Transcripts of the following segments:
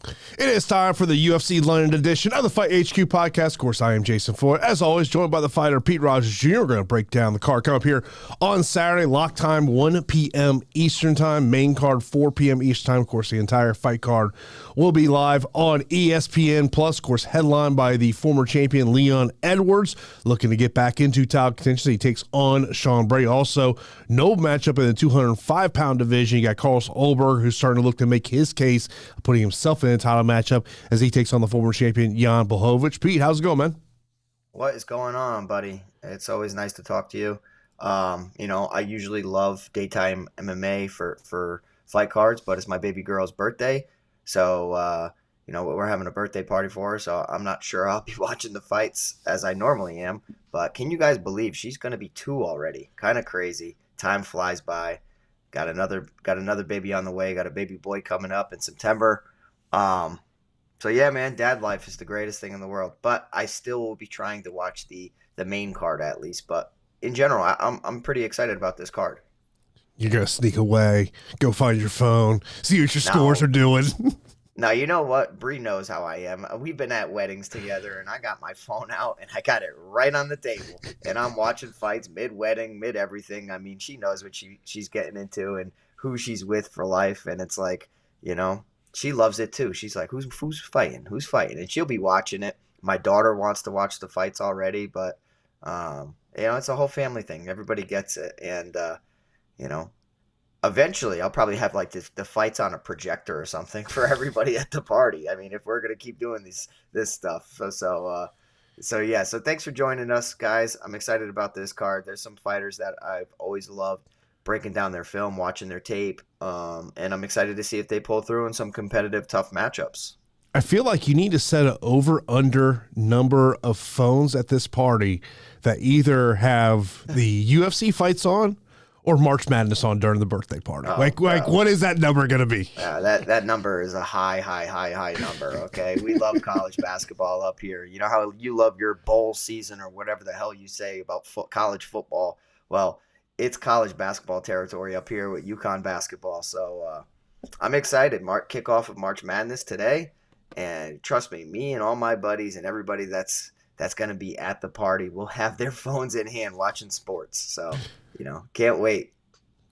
It is time for the UFC London edition of the Fight HQ podcast. Of course, I am Jason Floyd. As always, joined by the fighter Pete Rogers Jr. We're going to break down the card. Come up here on Saturday, lock time 1 p.m. Eastern time, main card 4 p.m. Eastern time. Of course, the entire fight card will be live on ESPN Plus. Of course, headlined by the former champion Leon Edwards, looking to get back into title contention. He takes on Sean Brady. Also, no matchup in the 205-pound division. You got Carlos Ulberg, who's starting to look to make his case, putting himself in a title matchup as he takes on the former champion Jan Blachowicz. Pete, how's it going, man? What is going on, buddy? It's always nice to talk to you. I usually love daytime MMA for fight cards, but it's my baby girl's birthday. So, we're having a birthday party for her, so I'm not sure I'll be watching the fights as I normally am. But can you guys believe she's going to be 2 already? Kind of crazy. Time flies by. Got another baby on the way. Got a baby boy coming up in September. So yeah, man, dad life is the greatest thing in the world, but I still will be trying to watch the main card at least. But in general, I'm pretty excited about this card. You're going to sneak away, go find your phone, see what your scores are doing. Now, you know what? Bree knows how I am. We've been at weddings together, and I got my phone out, and I got it right on the table. And I'm watching fights mid-wedding, mid-everything. I mean, she knows what she's getting into and who she's with for life. And it's like, she loves it too. She's like, who's fighting? Who's fighting? And she'll be watching it. My daughter wants to watch the fights already, but, it's a whole family thing. Everybody gets it. And, eventually I'll probably have like the fights on a projector or something for everybody at the party. I mean, if we're going to keep doing this stuff. So thanks for joining us, guys. I'm excited about this card. There's some fighters that I've always loved breaking down their film, watching their tape. And I'm excited to see if they pull through in some competitive, tough matchups. I feel like you need to set an over-under number of phones at this party that either have the UFC fights on or March Madness on during the birthday party. What is that number going to be? That number is a high number, okay? We love college basketball up here. You know how you love your bowl season or whatever the hell you say about college football? Well, it's college basketball territory up here with UConn basketball. So I'm excited. Kickoff of March Madness today. And trust me and all my buddies and everybody that's going to be at the party will have their phones in hand watching sports. So, can't wait.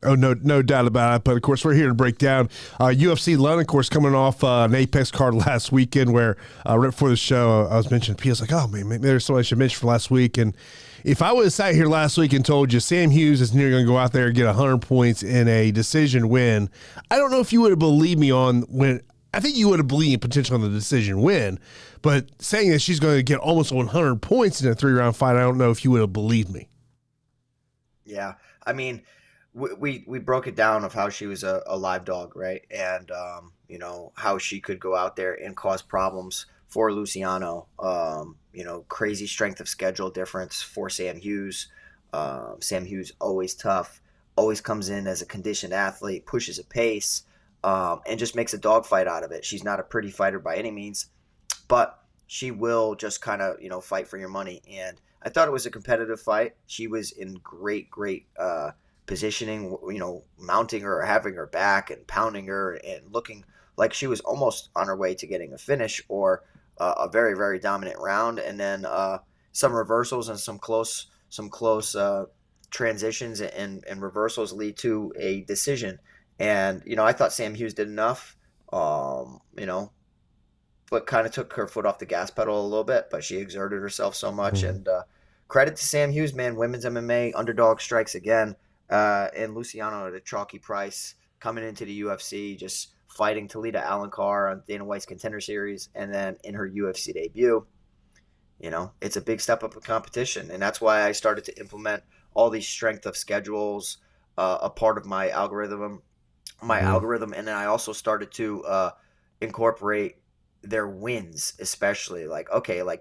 Oh, no doubt about it. But, of course, we're here to break down UFC London, of course, coming off an Apex card last weekend where right before the show I was mentioning, P. I was like, oh, man, maybe there's something I should mention from last week. And if I would have sat here last week and told you Sam Hughes is near going to go out there and get 100 points in a decision win, I don't know if you would have believed me on when – I think you would have believed potentially on the decision win, but saying that she's going to get almost 100 points in a 3-round fight, I don't know if you would have believed me. Yeah, I mean, we broke it down of how she was a live dog, right? And, how she could go out there and cause problems for Luciano, crazy strength of schedule difference for Sam Hughes. Sam Hughes, always tough, always comes in as a conditioned athlete, pushes a pace, and just makes a dogfight out of it. She's not a pretty fighter by any means, but she will just kind of, fight for your money. And I thought it was a competitive fight. She was in great positioning, mounting her, having her back and pounding her and looking like she was almost on her way to getting a finish or a very, very dominant round. And then some reversals and some close transitions and reversals lead to a decision. And, I thought Sam Hughes did enough, but kind of took her foot off the gas pedal a little bit, but she exerted herself so much. And credit to Sam Hughes, man, women's MMA, underdog strikes again. And Luciano at a chalky price coming into the UFC, just fighting Talita Alankar on Dana White's Contender Series. And then in her UFC debut, it's a big step up in competition. And that's why I started to implement all these strength of schedules, a part of my algorithm. And then I also started to incorporate their wins, especially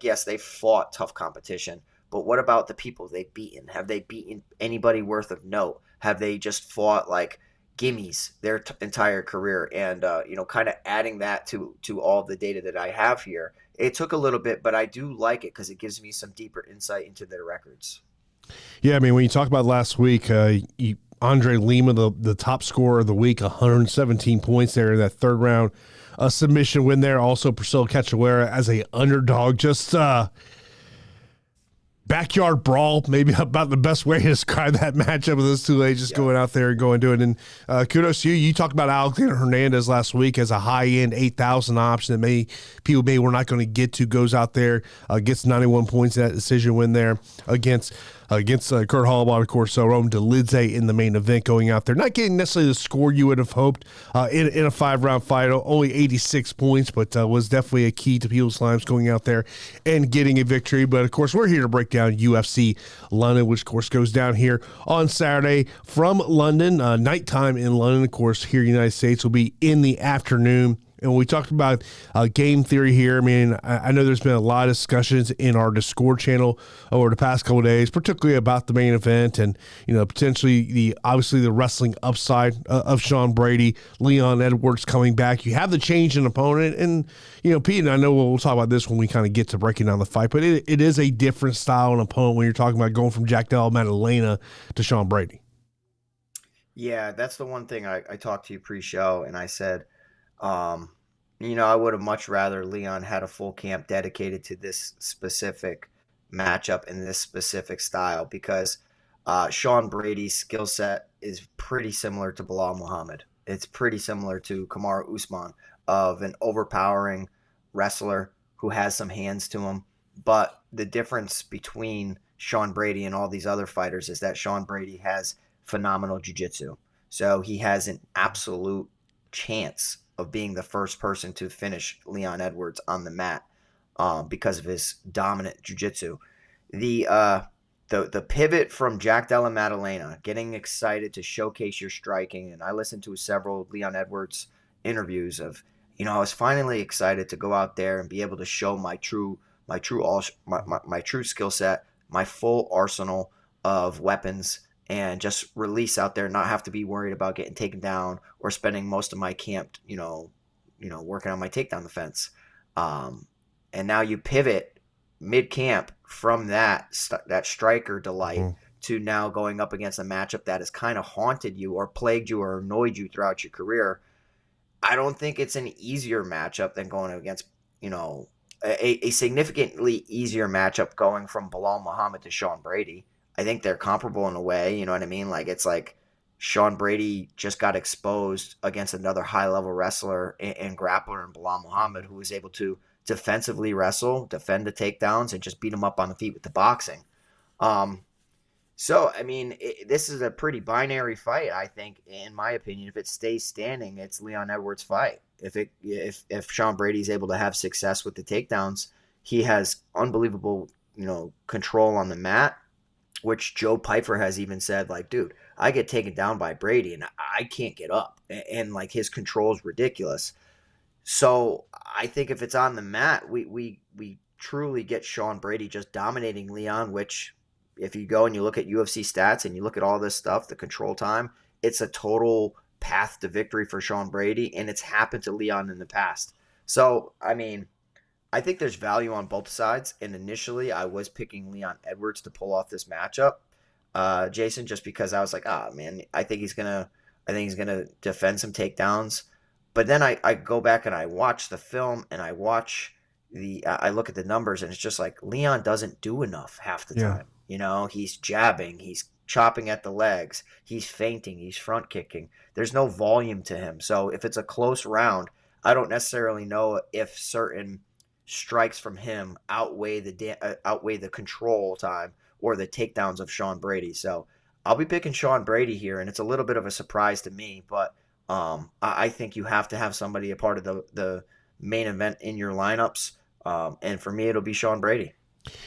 yes, they fought tough competition, but what about the people they've beaten? Have they beaten anybody worth of note? Have they just fought like gimmies their entire career? And kind of adding that to all the data that I have here, it took a little bit, but I do like it because it gives me some deeper insight into their records. Yeah, I mean, when you talk about last week, Andre Lima, the top scorer of the week, 117 points there in that third round submission win there. Also, Priscilla Cachoeira as a underdog, just backyard brawl, maybe about the best way to describe that matchup with those two ladies just going out there and going to it. And kudos to you. You talked about Alexia Hernandez last week as a high-end 8,000 option that people we're not going to get to, goes out there, gets 91 points in that decision win there against Kurt Holloway, of course. So Rome DeLidze in the main event going out there, not getting necessarily the score you would have hoped in a 5-round fight, only 86 points, but was definitely a key to People's Slimes going out there and getting a victory. But of course, we're here to break down UFC London, which of course goes down here on Saturday from London. Nighttime in London, of course, here in the United States will be in the afternoon. And when we talked about game theory here, I mean, I know there's been a lot of discussions in our Discord channel over the past couple of days, particularly about the main event and, potentially obviously the wrestling upside of Sean Brady, Leon Edwards coming back. You have the change in opponent. And, Pete, and I know we'll talk about this when we kind of get to breaking down the fight, but it is a different style and opponent when you're talking about going from Jack Della Maddalena to Sean Brady. Yeah, that's the one thing I talked to you pre-show, and I said, I would have much rather Leon had a full camp dedicated to this specific matchup and this specific style, because Sean Brady's skill set is pretty similar to Bilal Muhammad. It's pretty similar to Kamaru Usman, of an overpowering wrestler who has some hands to him. But the difference between Sean Brady and all these other fighters is that Sean Brady has phenomenal jiu-jitsu. So he has an absolute chance of being the first person to finish Leon Edwards on the mat because of his dominant jiu-jitsu. The pivot from Jack Della Maddalena, getting excited to showcase your striking, and I listened to several Leon Edwards interviews of, I was finally excited to go out there and be able to show my true skill set, my full arsenal of weapons, and just release out there, not have to be worried about getting taken down or spending most of my camp, working on my takedown defense. And now you pivot mid-camp from that striker delight to now going up against a matchup that has kind of haunted you or plagued you or annoyed you throughout your career. I don't think it's an easier matchup than going against, a significantly easier matchup going from Bilal Muhammad to Sean Brady. I think they're comparable in a way, you know what I mean? Like, it's like Sean Brady just got exposed against another high-level wrestler and grappler in Bilal Muhammad, who was able to defensively wrestle, defend the takedowns, and just beat him up on the feet with the boxing. So, I mean, this is a pretty binary fight, I think, in my opinion. If it stays standing, it's Leon Edwards' fight. If Sean Brady's able to have success with the takedowns, he has unbelievable, control on the mat, which Joe Pyfer has even said, like, dude, I get taken down by Brady and I can't get up. And like, his control is ridiculous. So I think if it's on the mat, we truly get Sean Brady just dominating Leon, which if you go and you look at UFC stats and you look at all this stuff, the control time, it's a total path to victory for Sean Brady. And it's happened to Leon in the past. So, I mean, I think there's value on both sides, and initially I was picking Leon Edwards to pull off this matchup, Jason, just because I was like, man, I think he's gonna defend some takedowns. But then I go back and I watch the film and I look at the numbers, and it's just like Leon doesn't do enough half the time. He's jabbing, he's chopping at the legs, he's feinting, he's front kicking. There's no volume to him. So if it's a close round, I don't necessarily know if certain strikes from him outweigh the control time or the takedowns of Sean Brady. So I'll be picking Sean Brady here, and it's a little bit of a surprise to me, but I think you have to have somebody a part of the main event in your lineups, and for me it'll be Sean Brady.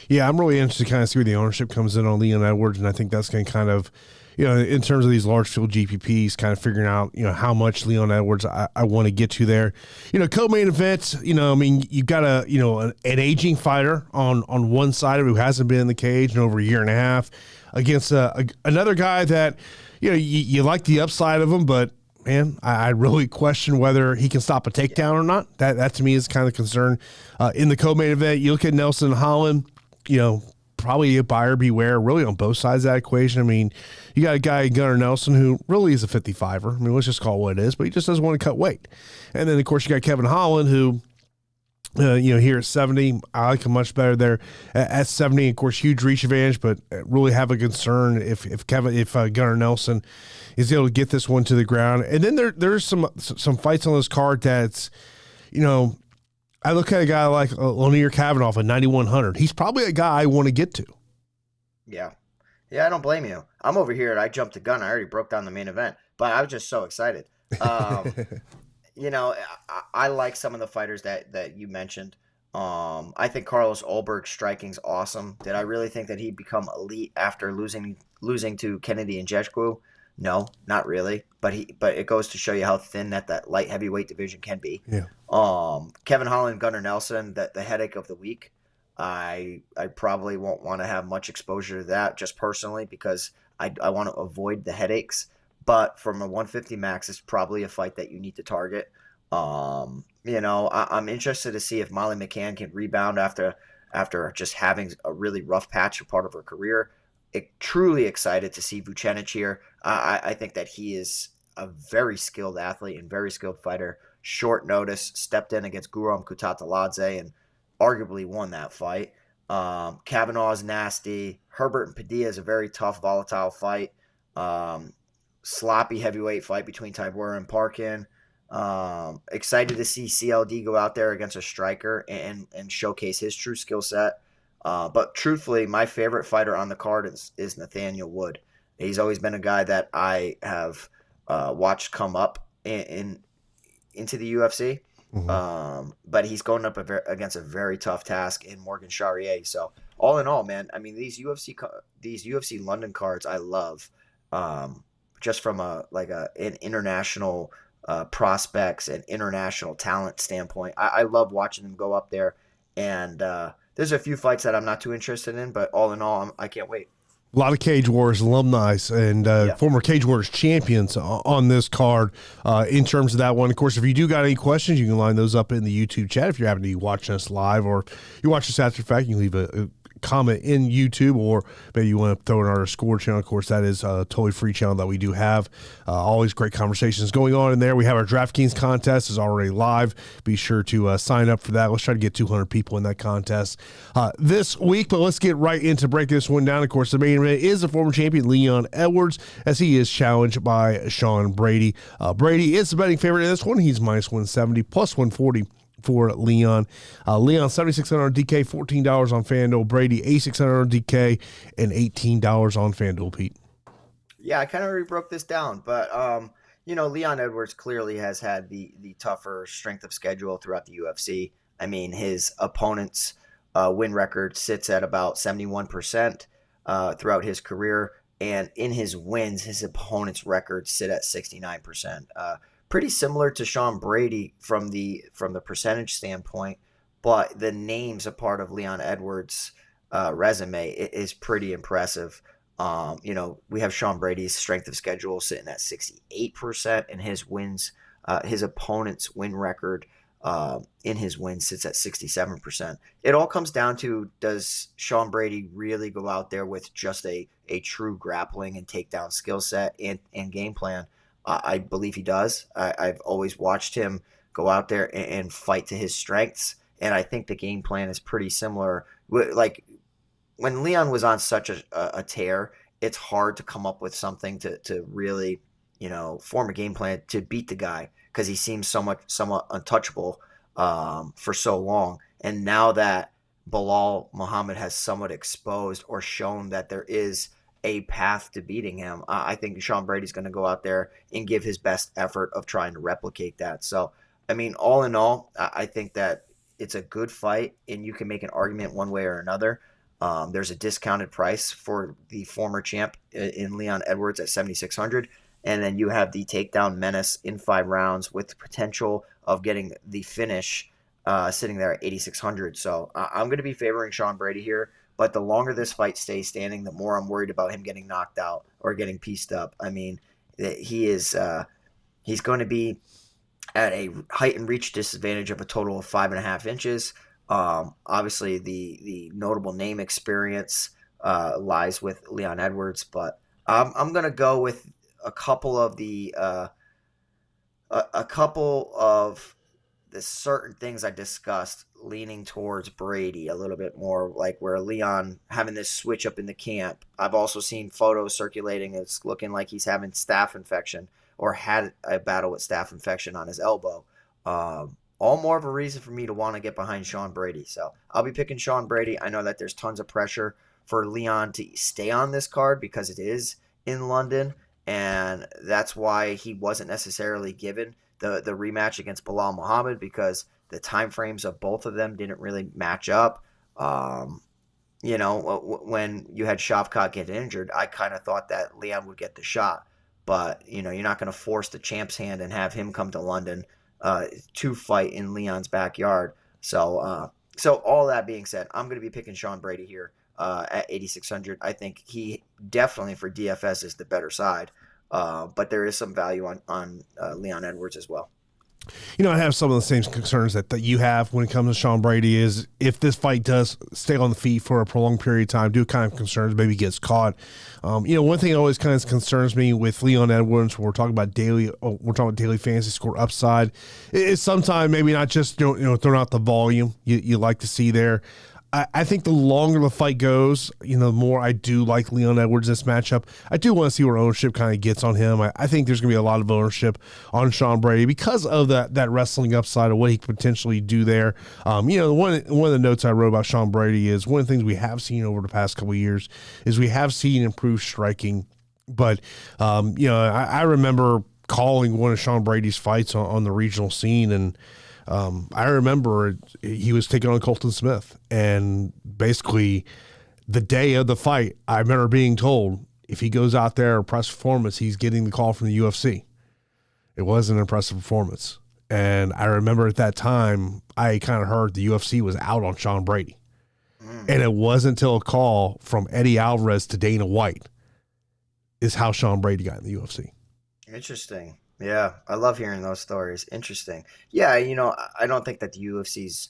Yeah, I'm really interested to kind of see where the ownership comes in on Leon Edwards, and I think that's going to kind of, in terms of these large field GPPs, kind of figuring out, how much Leon Edwards I want to get to there. Co-main events, you've got an aging fighter on one side of it who hasn't been in the cage in over a year and a half against another guy that, you like the upside of him, but man, I really question whether he can stop a takedown or not. That to me is kind of concern in the co-main event. You look at Nelson Holland, probably a buyer beware really on both sides of that equation. I mean, you got a guy, Gunnar Nelson, who really is a 55er. I mean, let's just call it what it is, but he just doesn't want to cut weight. And then, of course, you got Kevin Holland, who, here at 70, I like him much better there at 70. Of course, huge reach advantage, but really have a concern if Gunnar Nelson is able to get this one to the ground. And then there's some fights on this card that's, I look at a guy like Lanier Kavanaugh at 9,100. He's probably a guy I want to get to. Yeah. Yeah, I don't blame you. I'm over here and I jumped the gun. I already broke down the main event, but I was just so excited. I like some of the fighters that you mentioned. I think Carlos Ulberg striking's awesome. Did I really think that he'd become elite after losing to Kennedy and Jeshku? No, not really. But it goes to show you how thin that light heavyweight division can be. Yeah. Kevin Holland, Gunnar Nelson, the headache of the week. I probably won't want to have much exposure to that just personally because I want to avoid the headaches. But from a 150 max, it's probably a fight that you need to target. I'm interested to see if Molly McCann can rebound after just having a really rough patch of part of her career. Truly excited to see Vucenic here. I think that he is a very skilled athlete and very skilled fighter. Short notice, stepped in against Guram Kutataladze and arguably won that fight. Kavanaugh is nasty. Herbert and Padilla is a very tough, volatile fight. Sloppy heavyweight fight between Tybura and Parkin. Excited to see CLD go out there against a striker and showcase his true skill set. But truthfully, my favorite fighter on the card is Nathaniel Wood. He's always been a guy that I have watched come up into the UFC. Mm-hmm. But he's going up against a very tough task in Morgan Charriere. So all in all, man, I mean, these UFC London cards I love. Just from an international prospects and international talent standpoint. I love watching them go up there. And there's a few fights that I'm not too interested in, but all in all, I can't wait. A lot of Cage Wars alumni and former Cage Wars champions on this card in terms of that one. Of course, if you do got any questions, you can line those up in the YouTube chat. If you're having to be watching us live or you watch this after the fact, you can leave a comment in YouTube, or maybe you want to throw in our Score channel. Of course, that is a totally free channel that we do have. Always great conversations going on in there. We have our DraftKings contest is already live. Be sure to sign up for that. Let's try to get 200 people in that contest this week, but let's get right into breaking this one down. Of course, the main event is the former champion Leon Edwards as he is challenged by Sean Brady. Brady is the betting favorite in this one. He's minus 170, plus 140 for Leon. Leon, $7,600 on DK, $14 on FanDuel. Brady, $8,600 on DK, and $18 on FanDuel, Pete. Yeah, I kind of already broke this down, but, Leon Edwards clearly has had the tougher strength of schedule throughout the UFC. I mean, his opponent's win record sits at about 71% throughout his career, and in his wins, his opponent's records sit at 69%. Pretty similar to Sean Brady from the percentage standpoint, but the names a part of Leon Edwards' resume is pretty impressive. We have Sean Brady's strength of schedule sitting at 68%, and his wins, his opponent's win record in his wins sits at 67%. It all comes down to, does Sean Brady really go out there with just a true grappling and takedown skill set and game plan? I believe he does. I've always watched him go out there and fight to his strengths, and I think the game plan is pretty similar. Like when Leon was on such a tear, it's hard to come up with something to really, form a game plan to beat the guy because he seems somewhat untouchable for so long. And now that Bilal Muhammad has somewhat exposed or shown that there is a path to beating him, I think Sean Brady's going to go out there and give his best effort of trying to replicate that. So, I mean, all in all, I think that it's a good fight, and you can make an argument one way or another. There's a discounted price for the former champ in Leon Edwards at $7,600, and then you have the takedown menace in 5 rounds with the potential of getting the finish sitting there at $8,600. So I'm going to be favoring Sean Brady here. But the longer this fight stays standing, the more I'm worried about him getting knocked out or getting pieced up. I mean, he's going to be at a height and reach disadvantage of a total of 5.5 inches. Obviously, the notable name experience lies with Leon Edwards, but I'm gonna go with a couple of a couple of the certain things I discussed, leaning towards Brady a little bit more, like where Leon having this switch up in the camp. I've also seen photos circulating. It's looking like he's having staph infection or had a battle with staph infection on his elbow. All more of a reason for me to want to get behind Sean Brady. So I'll be picking Sean Brady. I know that there's tons of pressure for Leon to stay on this card because it is in London, and that's why he wasn't necessarily given the rematch against Bilal Muhammad, because the time frames of both of them didn't really match up. When you had Shavkat get injured, I kind of thought that Leon would get the shot. But, you're not going to force the champ's hand and have him come to London to fight in Leon's backyard. So all that being said, I'm going to be picking Sean Brady here at 8,600. I think he definitely for DFS is the better side. But there is some value on Leon Edwards as well. I have some of the same concerns that you have when it comes to Sean Brady. Is if this fight does stay on the feet for a prolonged period of time, do kind of concerns maybe gets caught. One thing always kind of concerns me with Leon Edwards when we're talking about daily fantasy score upside is sometimes maybe not just throwing out the volume you like to see there. I think the longer the fight goes, the more I do like Leon Edwards in this matchup. I do want to see where ownership kind of gets on him. I think there's going to be a lot of ownership on Sean Brady because of that wrestling upside of what he could potentially do there. One of the notes I wrote about Sean Brady is one of the things we have seen over the past couple of years is we have seen improved striking. But, I remember calling one of Sean Brady's fights on the regional scene, and I remember he was taking on Colton Smith, and basically the day of the fight, I remember being told if he goes out there impressive performance, he's getting the call from the UFC. It was an impressive performance. And I remember at that time, I kind of heard the UFC was out on Sean Brady. And it wasn't until a call from Eddie Alvarez to Dana White is how Sean Brady got in the UFC. Interesting. Yeah, I love hearing those stories. Interesting. Yeah, I don't think that the UFC's,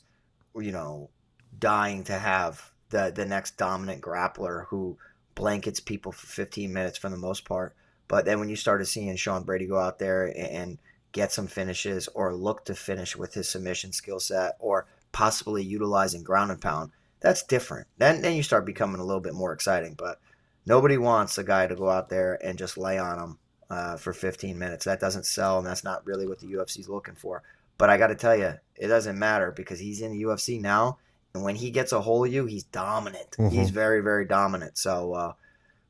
dying to have the next dominant grappler who blankets people for 15 minutes for the most part. But then when you started seeing Sean Brady go out there and get some finishes or look to finish with his submission skill set or possibly utilizing ground and pound, that's different. Then you start becoming a little bit more exciting. But nobody wants a guy to go out there and just lay on him for 15 minutes. That doesn't sell, and that's not really what the UFC is looking for. But I got to tell you, it doesn't matter because he's in the UFC now, and when he gets a hold of you, he's dominant. Mm-hmm. He's very, very dominant. So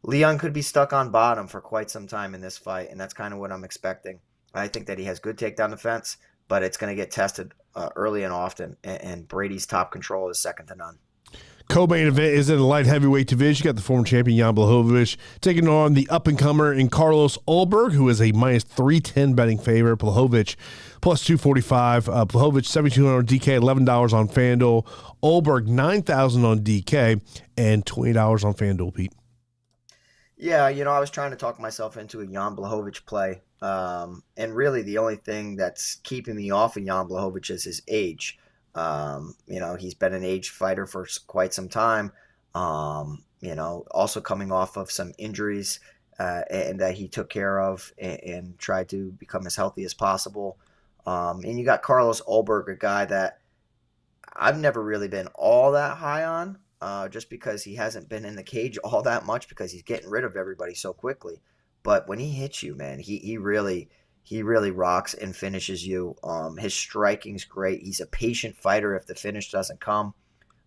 Leon could be stuck on bottom for quite some time in this fight, and that's kind of what I'm expecting. I think that he has good takedown defense, but it's going to get tested early and often, and Brady's top control is second to none. Co-main event is in the light heavyweight division. You got the former champion Jan Blachowicz taking on the up-and-comer in Carlos Ulberg, who is a minus 310 betting favorite. Blachowicz plus 245. Blachowicz $7,200 on DK, $11 on FanDuel. Ulberg $9,000 on DK and $20 on FanDuel, Pete. Yeah, I was trying to talk myself into a Jan Blachowicz play. And really the only thing that's keeping me off of Jan Blachowicz is his age. He's been an aged fighter for quite some time. Also coming off of some injuries and that he took care of and tried to become as healthy as possible. And you got Carlos Ulberg, a guy that I've never really been all that high on, just because he hasn't been in the cage all that much because he's getting rid of everybody so quickly. But when he hits you, man, he really rocks and finishes you. His striking's great. He's a patient fighter if the finish doesn't come,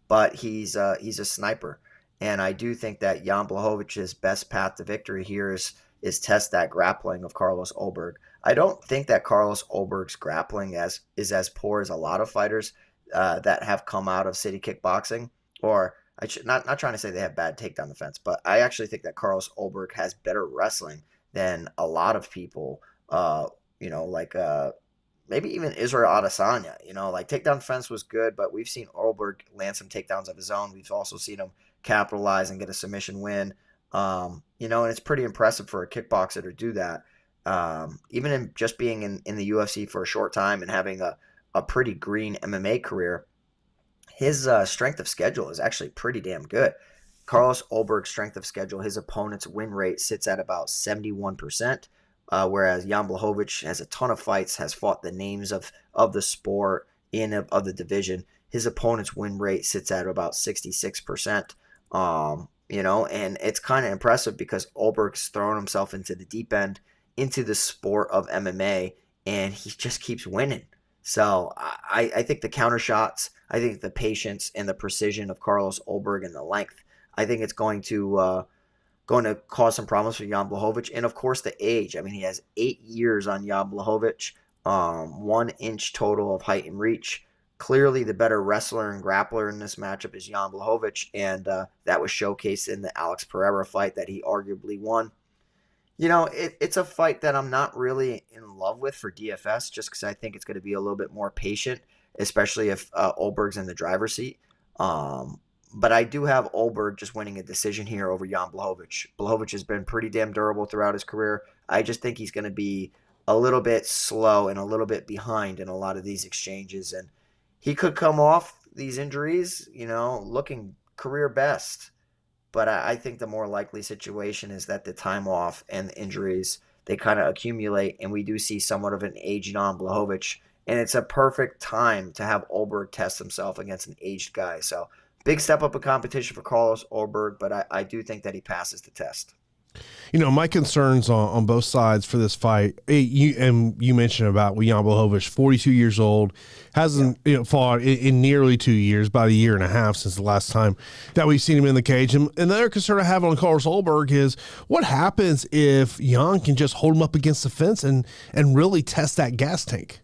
but he's a sniper. And I do think that Jan Blachowicz's best path to victory here is test that grappling of Carlos Ulberg. I don't think that Carlos Ulberg's grappling is as poor as a lot of fighters that have come out of city kickboxing. Or I should not trying to say they have bad takedown defense, but I actually think that Carlos Ulberg has better wrestling than a lot of people. Maybe even Israel Adesanya, takedown defense was good, but we've seen Ulberg land some takedowns of his own. We've also seen him capitalize and get a submission win. And it's pretty impressive for a kickboxer to do that. Even in just being in the UFC for a short time and having a pretty green MMA career, his strength of schedule is actually pretty damn good. Carlos Ulberg's strength of schedule, his opponent's win rate sits at about 71%, whereas Jan Blachowicz has a ton of fights, has fought the names of the sport of the division. His opponent's win rate sits at about 66%. And it's kind of impressive because Ulberg's thrown himself into the deep end, into the sport of MMA, and he just keeps winning. So I think the counter shots, I think the patience and the precision of Carlos Ulberg and the length, I think it's going to cause some problems for Jan Blachowicz. And of course the age. I mean, he has 8 years on Jan Blachowicz, 1 inch total of height and reach. Clearly the better wrestler and grappler in this matchup is Jan Blachowicz, and that was showcased in the Alex Pereira fight that he arguably won. It's a fight that I'm not really in love with for DFS, just because I think it's going to be a little bit more patient, especially if Ulberg's in the driver's seat. But I do have Ulberg just winning a decision here over Jan Blachowicz. Blachowicz has been pretty damn durable throughout his career. I just think he's going to be a little bit slow and a little bit behind in a lot of these exchanges. And he could come off these injuries, looking career best. But I think the more likely situation is that the time off and the injuries, they kind of accumulate, and we do see somewhat of an aged Jan Blachowicz. And it's a perfect time to have Ulberg test himself against an aged guy. So big step up in competition for Carlos Ulberg, but I do think that he passes the test. My concerns on both sides for this fight, you mentioned about Jan Blachowicz, 42 years old, hasn't fought in nearly 2 years, about a year and a half since the last time that we've seen him in the cage. And the other concern I have on Carlos Ulberg is what happens if Jan can just hold him up against the fence and really test that gas tank?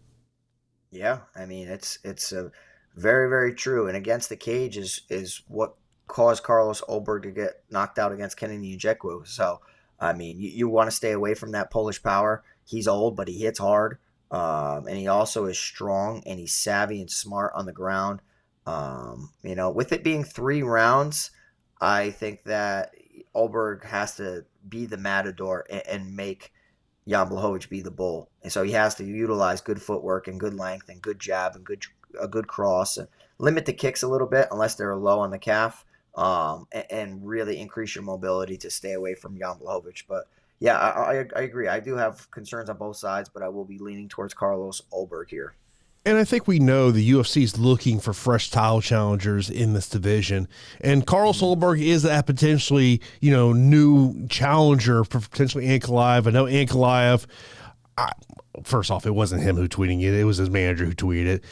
Yeah, I mean, it's a very, very true. And against the cage is what caused Carlos Ulberg to get knocked out against Kennedy Nzechukwu. So, I mean, you want to stay away from that Polish power. He's old, but he hits hard. And he also is strong, and he's savvy and smart on the ground. With it being 3 rounds, I think that Ulberg has to be the matador and make Jan Blachowicz be the bull. And so he has to utilize good footwork and good length and good jab and a good cross, and limit the kicks a little bit unless they're low on the calf, and really increase your mobility to stay away from Jan Blachowicz. But yeah, I agree. I do have concerns on both sides, but I will be leaning towards Carlos Ulberg here. And I think we know the UFC is looking for fresh title challengers in this division. And Carlos Ulberg is that potentially, new challenger for potentially Ankalaev. I know Ankalaev, first off, it wasn't him who tweeting it. It was his manager who tweeted it,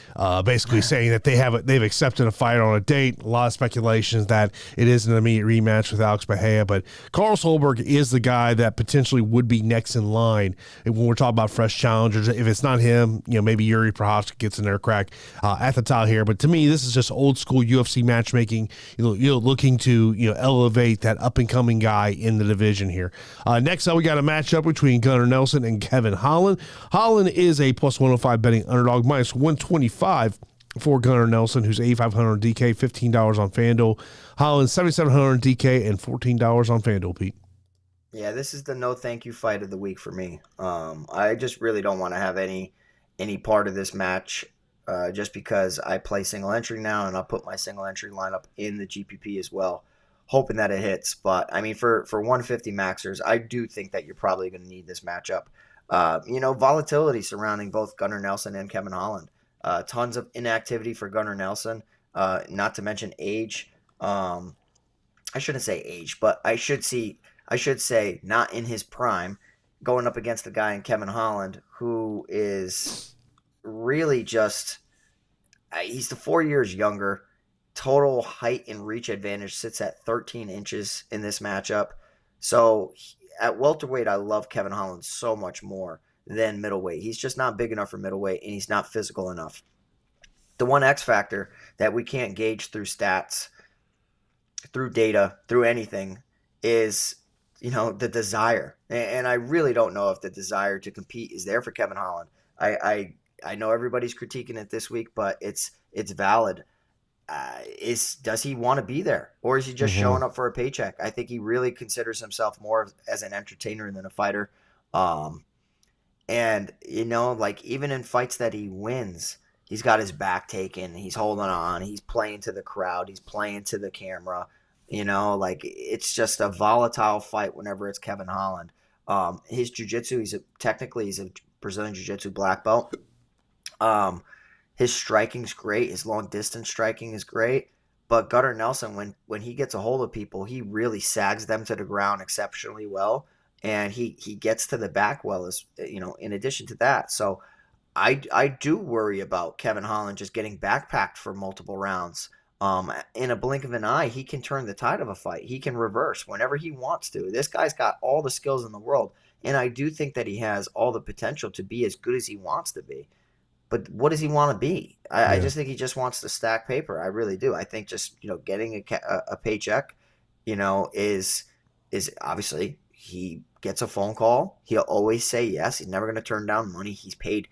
basically saying that they've accepted a fight on a date. A lot of speculations that it is an immediate rematch with Alex Padilla, but Carlos Ulberg is the guy that potentially would be next in line when we're talking about fresh challengers. If it's not him, maybe Yuri Prochazka gets an air crack at the title here. But to me, this is just old school UFC matchmaking. Looking to elevate that up and coming guy in the division here. Next up, we got a matchup between Gunnar Nelson and Kevin Holland. Holland is a plus 105 betting underdog, minus 125 for Gunnar Nelson, who's 8,500 DK, $15 on FanDuel. Holland, 7,700 DK and $14 on FanDuel, Pete. Yeah, this is the no thank you fight of the week for me. I just really don't want to have any part of this match, just because I play single entry now, and I'll put my single entry lineup in the GPP as well, hoping that it hits. But I mean, for 150 maxers, I do think that you're probably going to need this matchup. Volatility surrounding both Gunnar Nelson and Kevin Holland. Tons of inactivity for Gunnar Nelson, not to mention age. I shouldn't say age, but I should say not in his prime, going up against the guy in Kevin Holland, who is really just, he's the 4 years younger. Total height and reach advantage sits at 13 inches in this matchup. So at welterweight, I love Kevin Holland so much more than middleweight. He's just not big enough for middleweight, and he's not physical enough. The one X factor that we can't gauge through stats, through data, through anything is, the desire. And I really don't know if the desire to compete is there for Kevin Holland. I know everybody's critiquing it this week, but it's valid. Does he want to be there, or is he just showing up for a paycheck? I think he really considers himself more as an entertainer than a fighter. And even in fights that he wins, he's got his back taken. He's holding on. He's playing to the crowd. He's playing to the camera. Like it's just a volatile fight whenever it's Kevin Holland. His jiu-jitsu, he's a Brazilian jiu-jitsu black belt. His striking's great. His long distance striking is great. But Gunnar Nelson, when he gets a hold of people, he really sags them to the ground exceptionally well. And he gets to the back well, as in addition to that. So I do worry about Kevin Holland just getting backpacked for multiple rounds. In a blink of an eye, he can turn the tide of a fight. He can reverse whenever he wants to. This guy's got all the skills in the world. And I do think that he has all the potential to be as good as he wants to be. But what does he want to be? I just think he just wants to stack paper. I really do. I think just getting a paycheck, is obviously he gets a phone call. He'll always say yes. He's never going to turn down money. He's paid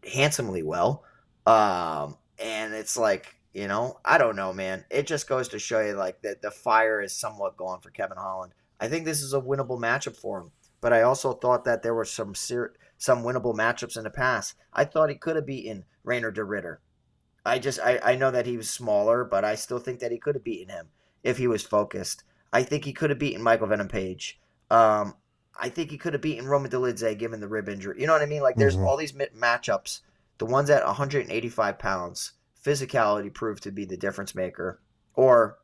handsomely well, and it's like I don't know, man. It just goes to show you like that the fire is somewhat gone for Kevin Holland. I think this is a winnable matchup for him. But I also thought that there were some winnable matchups in the past. I thought he could have beaten Rainer de Ritter. I know that he was smaller, but I still think that he could have beaten him if he was focused. I think he could have beaten Michael Venom Page. I think he could have beaten Roman Dolidze given the rib injury. You know what I mean? Like there's all these matchups. The ones at 185 pounds, physicality proved to be the difference maker. Or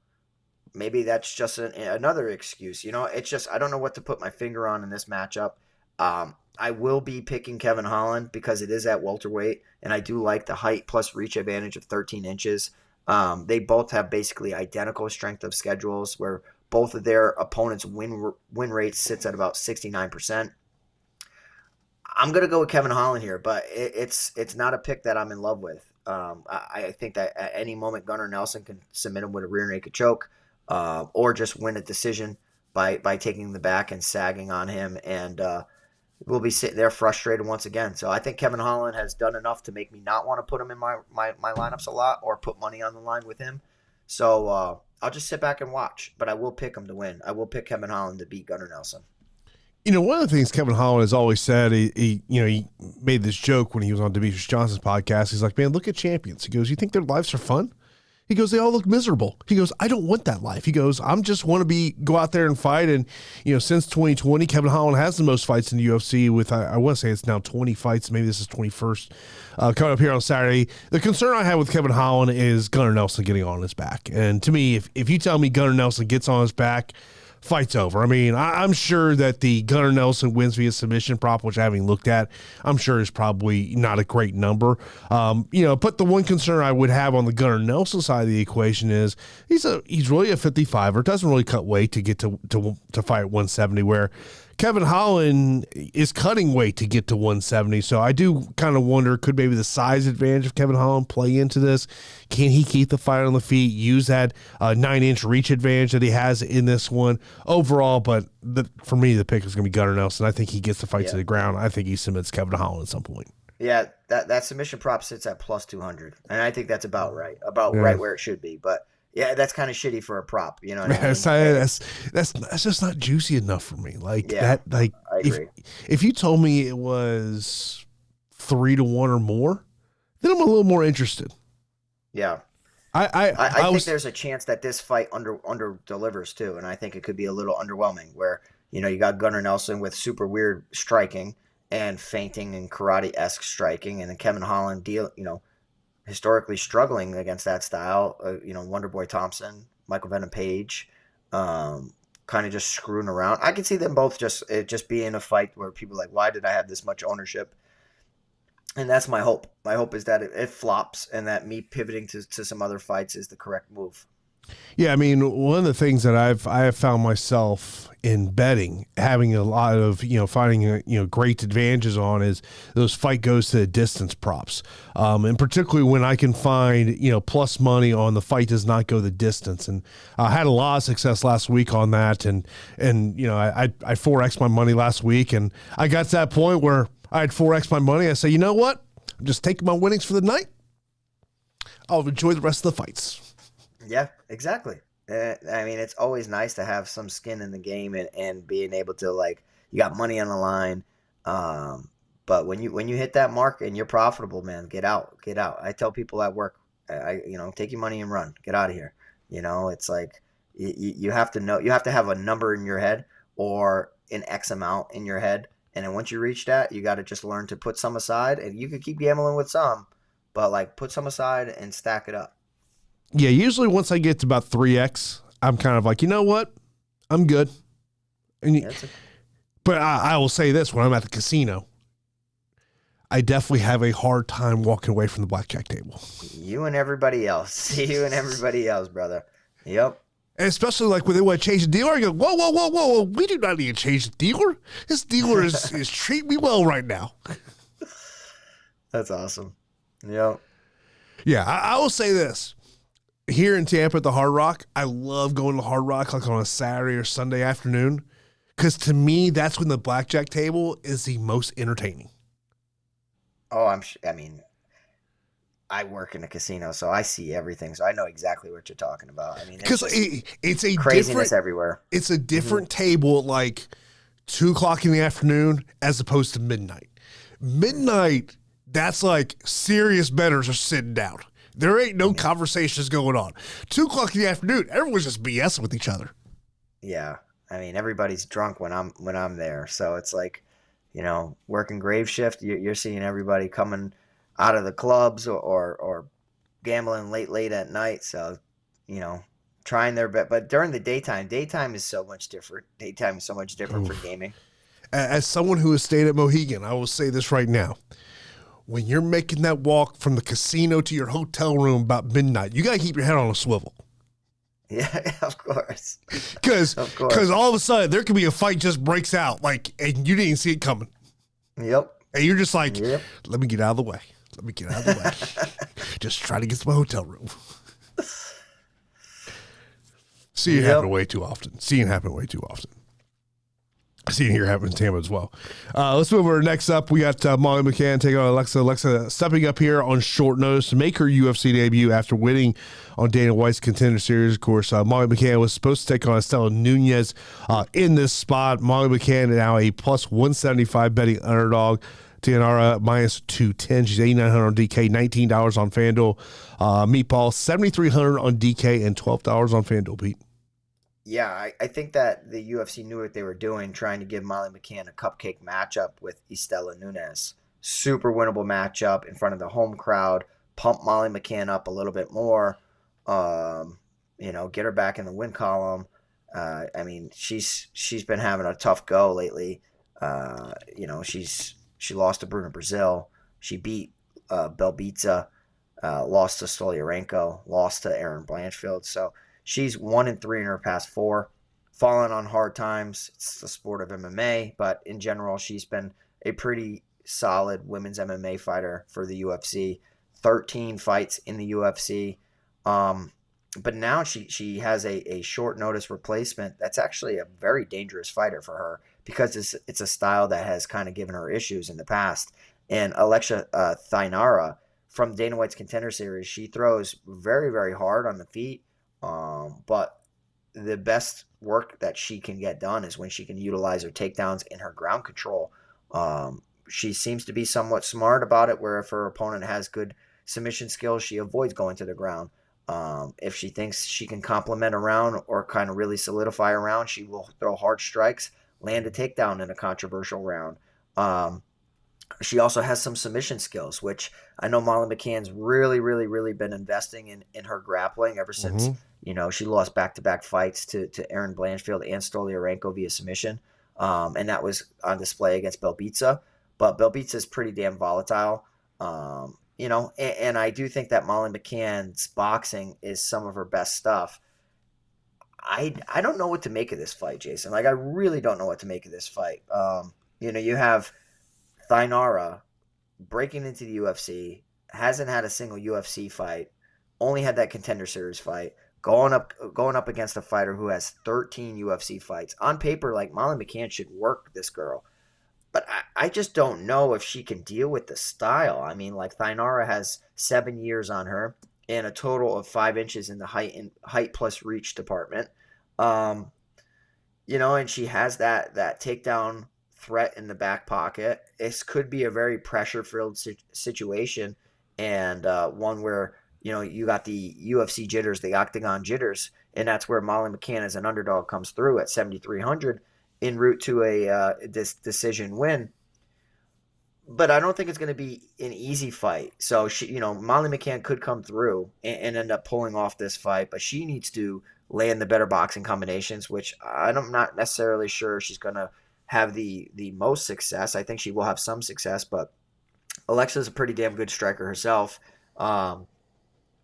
maybe that's just another excuse. It's just I don't know what to put my finger on in this matchup. I will be picking Kevin Holland because it is at welterweight, and I do like the height plus reach advantage of 13 inches. They both have basically identical strength of schedules where both of their opponents' win rate sits at about 69%. I'm going to go with Kevin Holland here, but it's not a pick that I'm in love with. I think that at any moment Gunnar Nelson can submit him with a rear naked choke. Or just win a decision by taking the back and sagging on him, and we'll be sitting there frustrated once again. So I think Kevin Holland has done enough to make me not want to put him in my lineups a lot or put money on the line with him. So I'll just sit back and watch, but I will pick him to win. I will pick Kevin Holland to beat Gunnar Nelson. One of the things Kevin Holland has always said, he made this joke when he was on Demetrius Johnson's podcast. He's like, man, look at champions. He goes, you think their lives are fun? He goes, they all look miserable. He goes, I don't want that life. He goes, I'm just want to go out there and fight. And, since 2020, Kevin Holland has the most fights in the UFC with, I want to say it's now 20 fights. Maybe this is 21st coming up here on Saturday. The concern I have with Kevin Holland is Gunnar Nelson getting on his back. And to me, if you tell me Gunnar Nelson gets on his back, fight's over. I mean, I'm sure that the Gunnar Nelson wins via submission prop, which I haven't looked at, I'm sure is probably not a great number. But the one concern I would have on the Gunnar Nelson side of the equation is he's really a 55er, doesn't really cut weight to get to fight at 170, where Kevin Holland is cutting weight to get to 170. So I do kind of wonder, could maybe the size advantage of Kevin Holland play into this? Can he keep the fight on the feet, use that 9-inch reach advantage that he has in this one overall? But for me, the pick is going to be Gunnar Nelson. I think he gets the fight to the ground. I think he submits Kevin Holland at some point. Yeah, that submission prop sits at plus 200. And I think that's about right, right where it should be. But yeah, that's kind of shitty for a prop, you know what I mean? That's just not juicy enough for me. I agree. If you told me it was 3-1 or more, then I'm a little more interested. Yeah. I think there's a chance that this fight under delivers too, and I think it could be a little underwhelming where, you got Gunnar Nelson with super weird striking and feinting and karate-esque striking, and then Kevin Holland historically struggling against that style, Wonderboy Thompson, Michael Venom Page, kind of just screwing around. I can see them both just being a fight where people are like, why did I have this much ownership? And that's my hope. My hope is that it flops and that me pivoting to some other fights is the correct move. Yeah, I mean, one of the things that I have found myself in betting, having a lot of, finding, great advantages on is those fight goes to the distance props. And particularly when I can find, plus money on the fight does not go the distance. And I had a lot of success last week on that. And I 4X my money last week, and I got to that point where I had 4X my money. I say, you know what? I'm just taking my winnings for the night. I'll enjoy the rest of the fights. Yeah, exactly. I mean, it's always nice to have some skin in the game and being able to, you got money on the line, But when you hit that mark and you're profitable, man, get out. I tell people at work, take your money and run. Get out of here. It's like you have to know, you have to have a number in your head or an X amount in your head. And then once you reach that, you got to just learn to put some aside, and you can keep gambling with some, but like put some aside and stack it up. Yeah, usually once I get to about 3x, I'm kind of like, you know what? I'm good. But I will say this, when I'm at the casino, I definitely have a hard time walking away from the blackjack table. You and everybody else. You and everybody else, brother. Yep. And especially like when they want to change the dealer, I go, whoa. We do not need to change the dealer. This dealer is treating me well right now. That's awesome. Yep. Yeah, I will say this. Here in Tampa at the Hard Rock, I love going to the Hard Rock like on a Saturday or Sunday afternoon, because to me, that's when the blackjack table is the most entertaining. Oh, I work in a casino, so I see everything. So I know exactly what you're talking about. I mean, because it's a craziness everywhere. It's a different table at like 2:00 in the afternoon as opposed to midnight. Midnight, that's like serious bettors are sitting down. There ain't no conversations going on. 2:00 in the afternoon, everyone's just BSing with each other. Yeah, I mean, everybody's drunk when I'm there, so it's like, working grave shift. You're seeing everybody coming out of the clubs or gambling late at night. So, trying their best. But during the daytime is so much different. Daytime is so much different for gaming. As someone who has stayed at Mohegan, I will say this right now. When you're making that walk from the casino to your hotel room about midnight, you got to keep your head on a swivel. Yeah, of course. Because all of a sudden, there could be a fight just breaks out, and you didn't see it coming. Yep. And you're just like, let me get out of the way. Just try to get to my hotel room. See it happen way too often. Seeing here happen in Tampa as well. Let's move over. Next up, we got Molly McCann taking on Alexia. Alexia stepping up here on short notice to make her UFC debut after winning on Dana White's Contender Series. Of course, Molly McCann was supposed to take on Estela Nunez in this spot. Molly McCann now a plus 175 betting underdog. Thainara minus 210. She's $8,900 on DK, $19 on FanDuel. Meatball, $7,300 on DK and $12 on FanDuel, Pete. Yeah, I think that the UFC knew what they were doing, trying to give Molly McCann a cupcake matchup with Estela Nunez. Super winnable matchup in front of the home crowd. Pump Molly McCann up a little bit more. Get her back in the win column. She's been having a tough go lately. She lost to Bruna Brazil. She beat Belbitsa, lost to Stoliarenko, lost to Erin Blanchfield. So she's 1-3 in her past 4. Fallen on hard times. It's the sport of MMA, but in general, she's been a pretty solid women's MMA fighter for the UFC. 13 fights in the UFC. But now she has a short notice replacement that's actually a very dangerous fighter for her, because it's a style that has kind of given her issues in the past. And Alexia Thainara from Dana White's Contender Series, she throws very, very hard on the feet. But the best work that she can get done is when she can utilize her takedowns and her ground control. She seems to be somewhat smart about it, where if her opponent has good submission skills, she avoids going to the ground. If she thinks she can complement a round or kind of really solidify a round, she will throw hard strikes, land a takedown in a controversial round. She also has some submission skills, which I know Molly McCann's really, really, really been investing in her grappling ever since, she lost back-to-back fights to Erin Blanchfield and Stoliarenko via submission. And that was on display against Belbitsa. But Belbitsa is pretty damn volatile. And I do think that Molly McCann's boxing is some of her best stuff. I don't know what to make of this fight, Jason. I really don't know what to make of this fight. You have Thainara breaking into the UFC, hasn't had a single UFC fight, only had that Contender Series fight, going up against a fighter who has 13 UFC fights. On paper, Molly McCann should work this girl. But I just don't know if she can deal with the style. I mean, Thainara has 7 years on her and a total of 5 inches in the height plus reach department. And she has that takedown threat in the back pocket. This could be a very pressure-filled situation, and one where you got the UFC jitters, the octagon jitters, and that's where Molly McCann as an underdog comes through at 7,300 en route to a decision win. But I don't think it's going to be an easy fight. So Molly McCann could come through and end up pulling off this fight, but she needs to land the better boxing combinations, which I'm not necessarily sure she's going to have the most success. I think she will have some success, but Alexia's a pretty damn good striker herself. And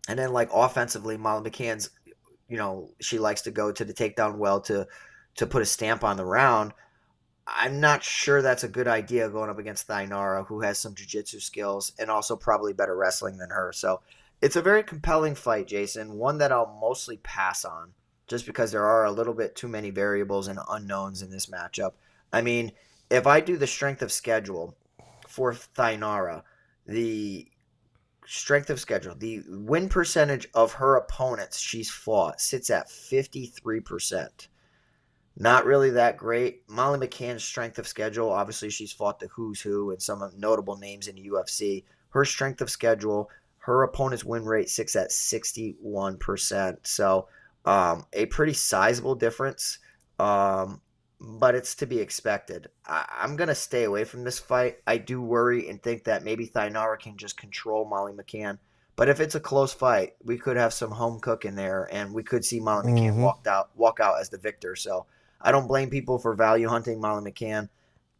then like offensively, Molly McCann's, she likes to go to the takedown well to put a stamp on the round. I'm not sure that's a good idea going up against Thainara, who has some jiu-jitsu skills and also probably better wrestling than her. So it's a very compelling fight, Jason, one that I'll mostly pass on just because there are a little bit too many variables and unknowns in this matchup. I mean, if I do the strength of schedule for Thainara, the strength of schedule, the win percentage of her opponents she's fought sits at 53%. Not really that great. Molly McCann's strength of schedule, obviously she's fought the who's who and some notable names in the UFC. Her strength of schedule, her opponent's win rate sits at 61%. So a pretty sizable difference, but it's to be expected. I'm going to stay away from this fight. I do worry and think that maybe Thainara can just control Molly McCann. But if it's a close fight, we could have some home cook in there, and we could see Molly McCann walk out as the victor. So I don't blame people for value hunting Molly McCann.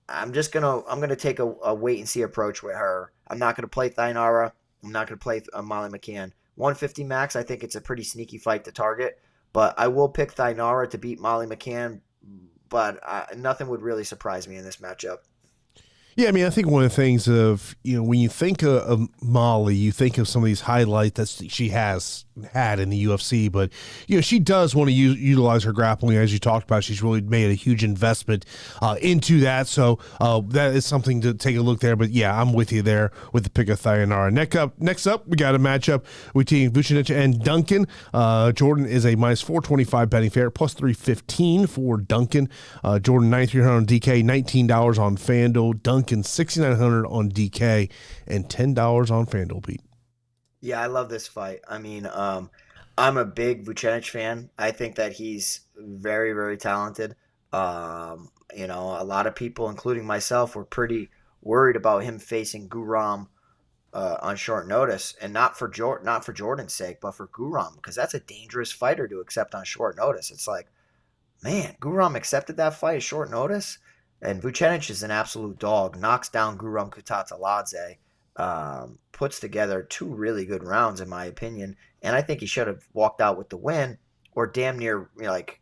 I'm gonna take a wait and see approach with her. I'm not gonna play Thainara. I'm not gonna play Molly McCann. 150 max. I think it's a pretty sneaky fight to target, but I will pick Thainara to beat Molly McCann. But nothing would really surprise me in this matchup. Yeah, I mean, I think one of the things of, when you think of Molly, you think of some of these highlights that she has had in the UFC, but, she does want to utilize her grappling. As you talked about, she's really made a huge investment into that. So that is something to take a look there. But yeah, I'm with you there with the pick of Thainara. Next up, we got a matchup between Vucenic and Duncan. Jordan is a minus 425 betting favorite, plus 315 for Duncan. Jordan, 9,300 on DK, $19 on FanDuel. Duncan, 6,900 on DK, and $10 on FanDuel, Pete. Yeah, I love this fight. I mean, I'm a big Vucenic fan. I think that he's very, very talented. A lot of people, including myself, were pretty worried about him facing Guram on short notice, and not for Jordan's sake, but for Guram, because that's a dangerous fighter to accept on short notice. It's like, man, Guram accepted that fight at short notice, and Vucenic is an absolute dog. Knocks down Guram Kutateladze. Puts together two really good rounds in my opinion, and I think he should have walked out with the win, or damn near,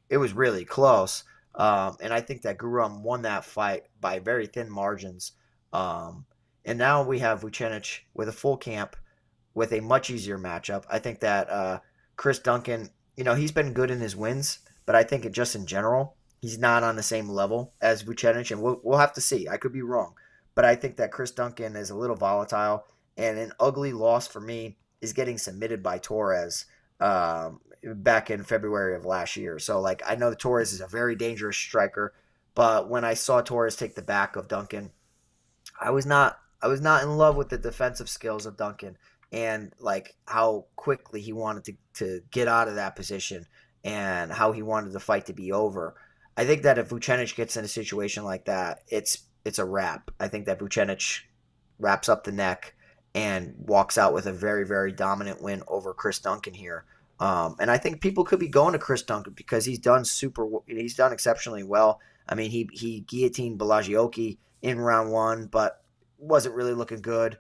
it was really close. And I think that Guram won that fight by very thin margins. And now we have Vucenic with a full camp with a much easier matchup. I think that Chris Duncan, he's been good in his wins, but I think just in general, he's not on the same level as Vucenic, and we'll have to see. I could be wrong. But I think that Chris Duncan is a little volatile, and an ugly loss for me is getting submitted by Torres back in February of last year. So, I know that Torres is a very dangerous striker, but when I saw Torres take the back of Duncan, I was not in love with the defensive skills of Duncan and how quickly he wanted to get out of that position and how he wanted the fight to be over. I think that if Vucenic gets in a situation like that, it's a wrap. I think that Vucenic wraps up the neck and walks out with a very, very dominant win over Chris Duncan here. And I think people could be going to Chris Duncan because he's done exceptionally well. I mean, he guillotined Blachowicz in round one, but wasn't really looking good.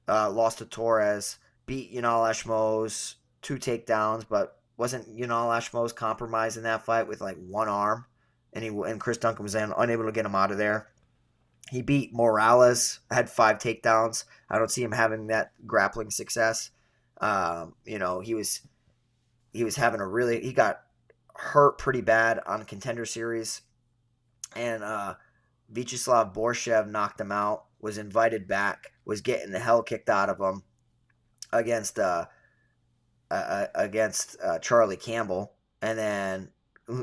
Lost to Torres, beat Yanal Ashmo's 2 takedowns, but wasn't Yanal Ashmo's compromised in that fight with one arm, and Chris Duncan was unable to get him out of there. He beat Morales, had 5 takedowns. I don't see him having that grappling success. He was having he got hurt pretty bad on Contender Series, and Vyacheslav Borshev knocked him out, was invited back, was getting the hell kicked out of him against Charlie Campbell, and then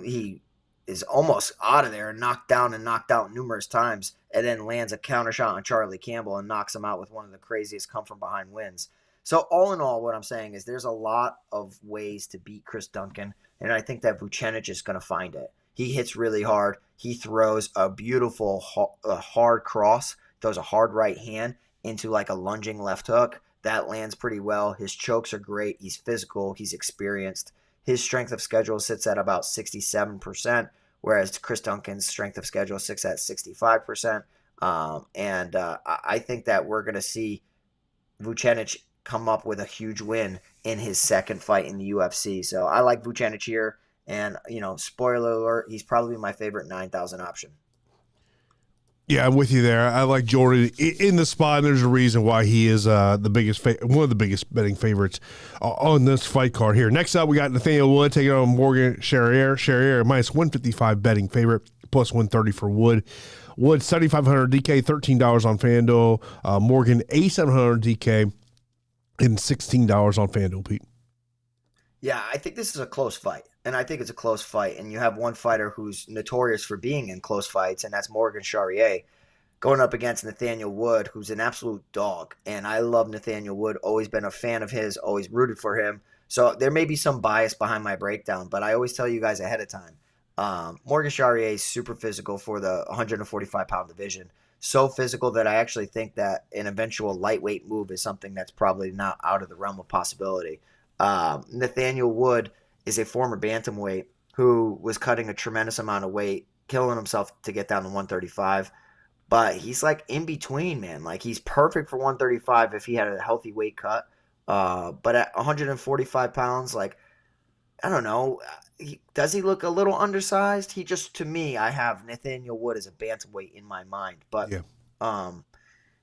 he is almost out of there and knocked out numerous times, and then lands a counter shot on Charlie Campbell and knocks him out with one of the craziest come from behind wins. So all in all, what I'm saying is there's a lot of ways to beat Chris Duncan, and I think that Vucenic is going to find it. He hits really hard. He throws a beautiful hard cross, throws a hard right hand into like a lunging left hook. That lands pretty well. His chokes are great. He's physical. He's experienced. His strength of schedule sits at about 67%, whereas Chris Duncan's strength of schedule sits at 65%. I think that we're going to see Vucenic come up with a huge win in his second fight in the UFC. So I like Vucenic here. And, spoiler alert, he's probably my favorite 9,000 option. Yeah, I'm with you there. I like Jordan in the spot, and there's a reason why he is one of the biggest betting favorites on this fight card here. Next up, we got Nathaniel Wood taking on Morgan Charriere. Charriere minus 155 betting favorite, plus 130 for Wood. Wood 7,500 DK, $13 on FanDuel. Morgan 8,700 DK, and $16 on FanDuel, Pete. Yeah, I think this is a close fight. And I think it's a close fight. And you have one fighter who's notorious for being in close fights, and that's Morgan Charriere, going up against Nathaniel Wood, who's an absolute dog. And I love Nathaniel Wood, always been a fan of his, always rooted for him. So there may be some bias behind my breakdown, but I always tell you guys ahead of time. Morgan Charriere is super physical for the 145-pound division. So physical that I actually think that an eventual lightweight move is something that's probably not out of the realm of possibility. Nathaniel Wood is a former bantamweight who was cutting a tremendous amount of weight, killing himself to get down to 135. But he's like in between, man. Like he's perfect for 135 if he had a healthy weight cut. But at 145 pounds, like, I don't know. Does he look a little undersized? To me, I have Nathaniel Wood as a bantamweight in my mind. But, yeah.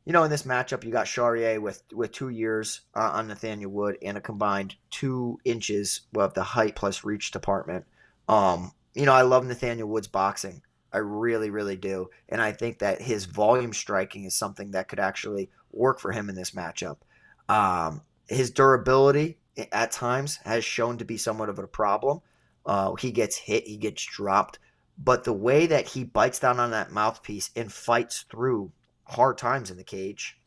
In this matchup, you got Charriere with 2 years on Nathaniel Wood and a combined 2 inches of the height plus reach department. I love Nathaniel Wood's boxing. I really, really do. And I think that his volume striking is something that could actually work for him in this matchup. His durability at times has shown to be somewhat of a problem. He gets hit, he gets dropped. But the way that he bites down on that mouthpiece and fights through hard times in the cage,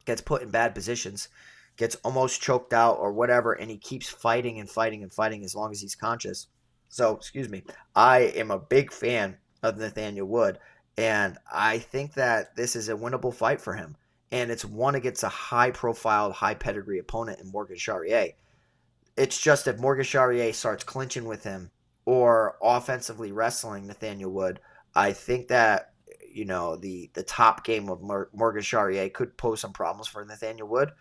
gets put in bad positions, gets almost choked out or whatever, and he keeps fighting and fighting and fighting as long as he's conscious. So, I am a big fan of Nathaniel Wood, and I think that this is a winnable fight for him. And it's one against a high-profile, high-pedigree opponent in Morgan Charriere. It's just if Morgan Charriere starts clinching with him or offensively wrestling Nathaniel Wood, I think that the top game of Morgan Charriere could pose some problems for Nathaniel Wood.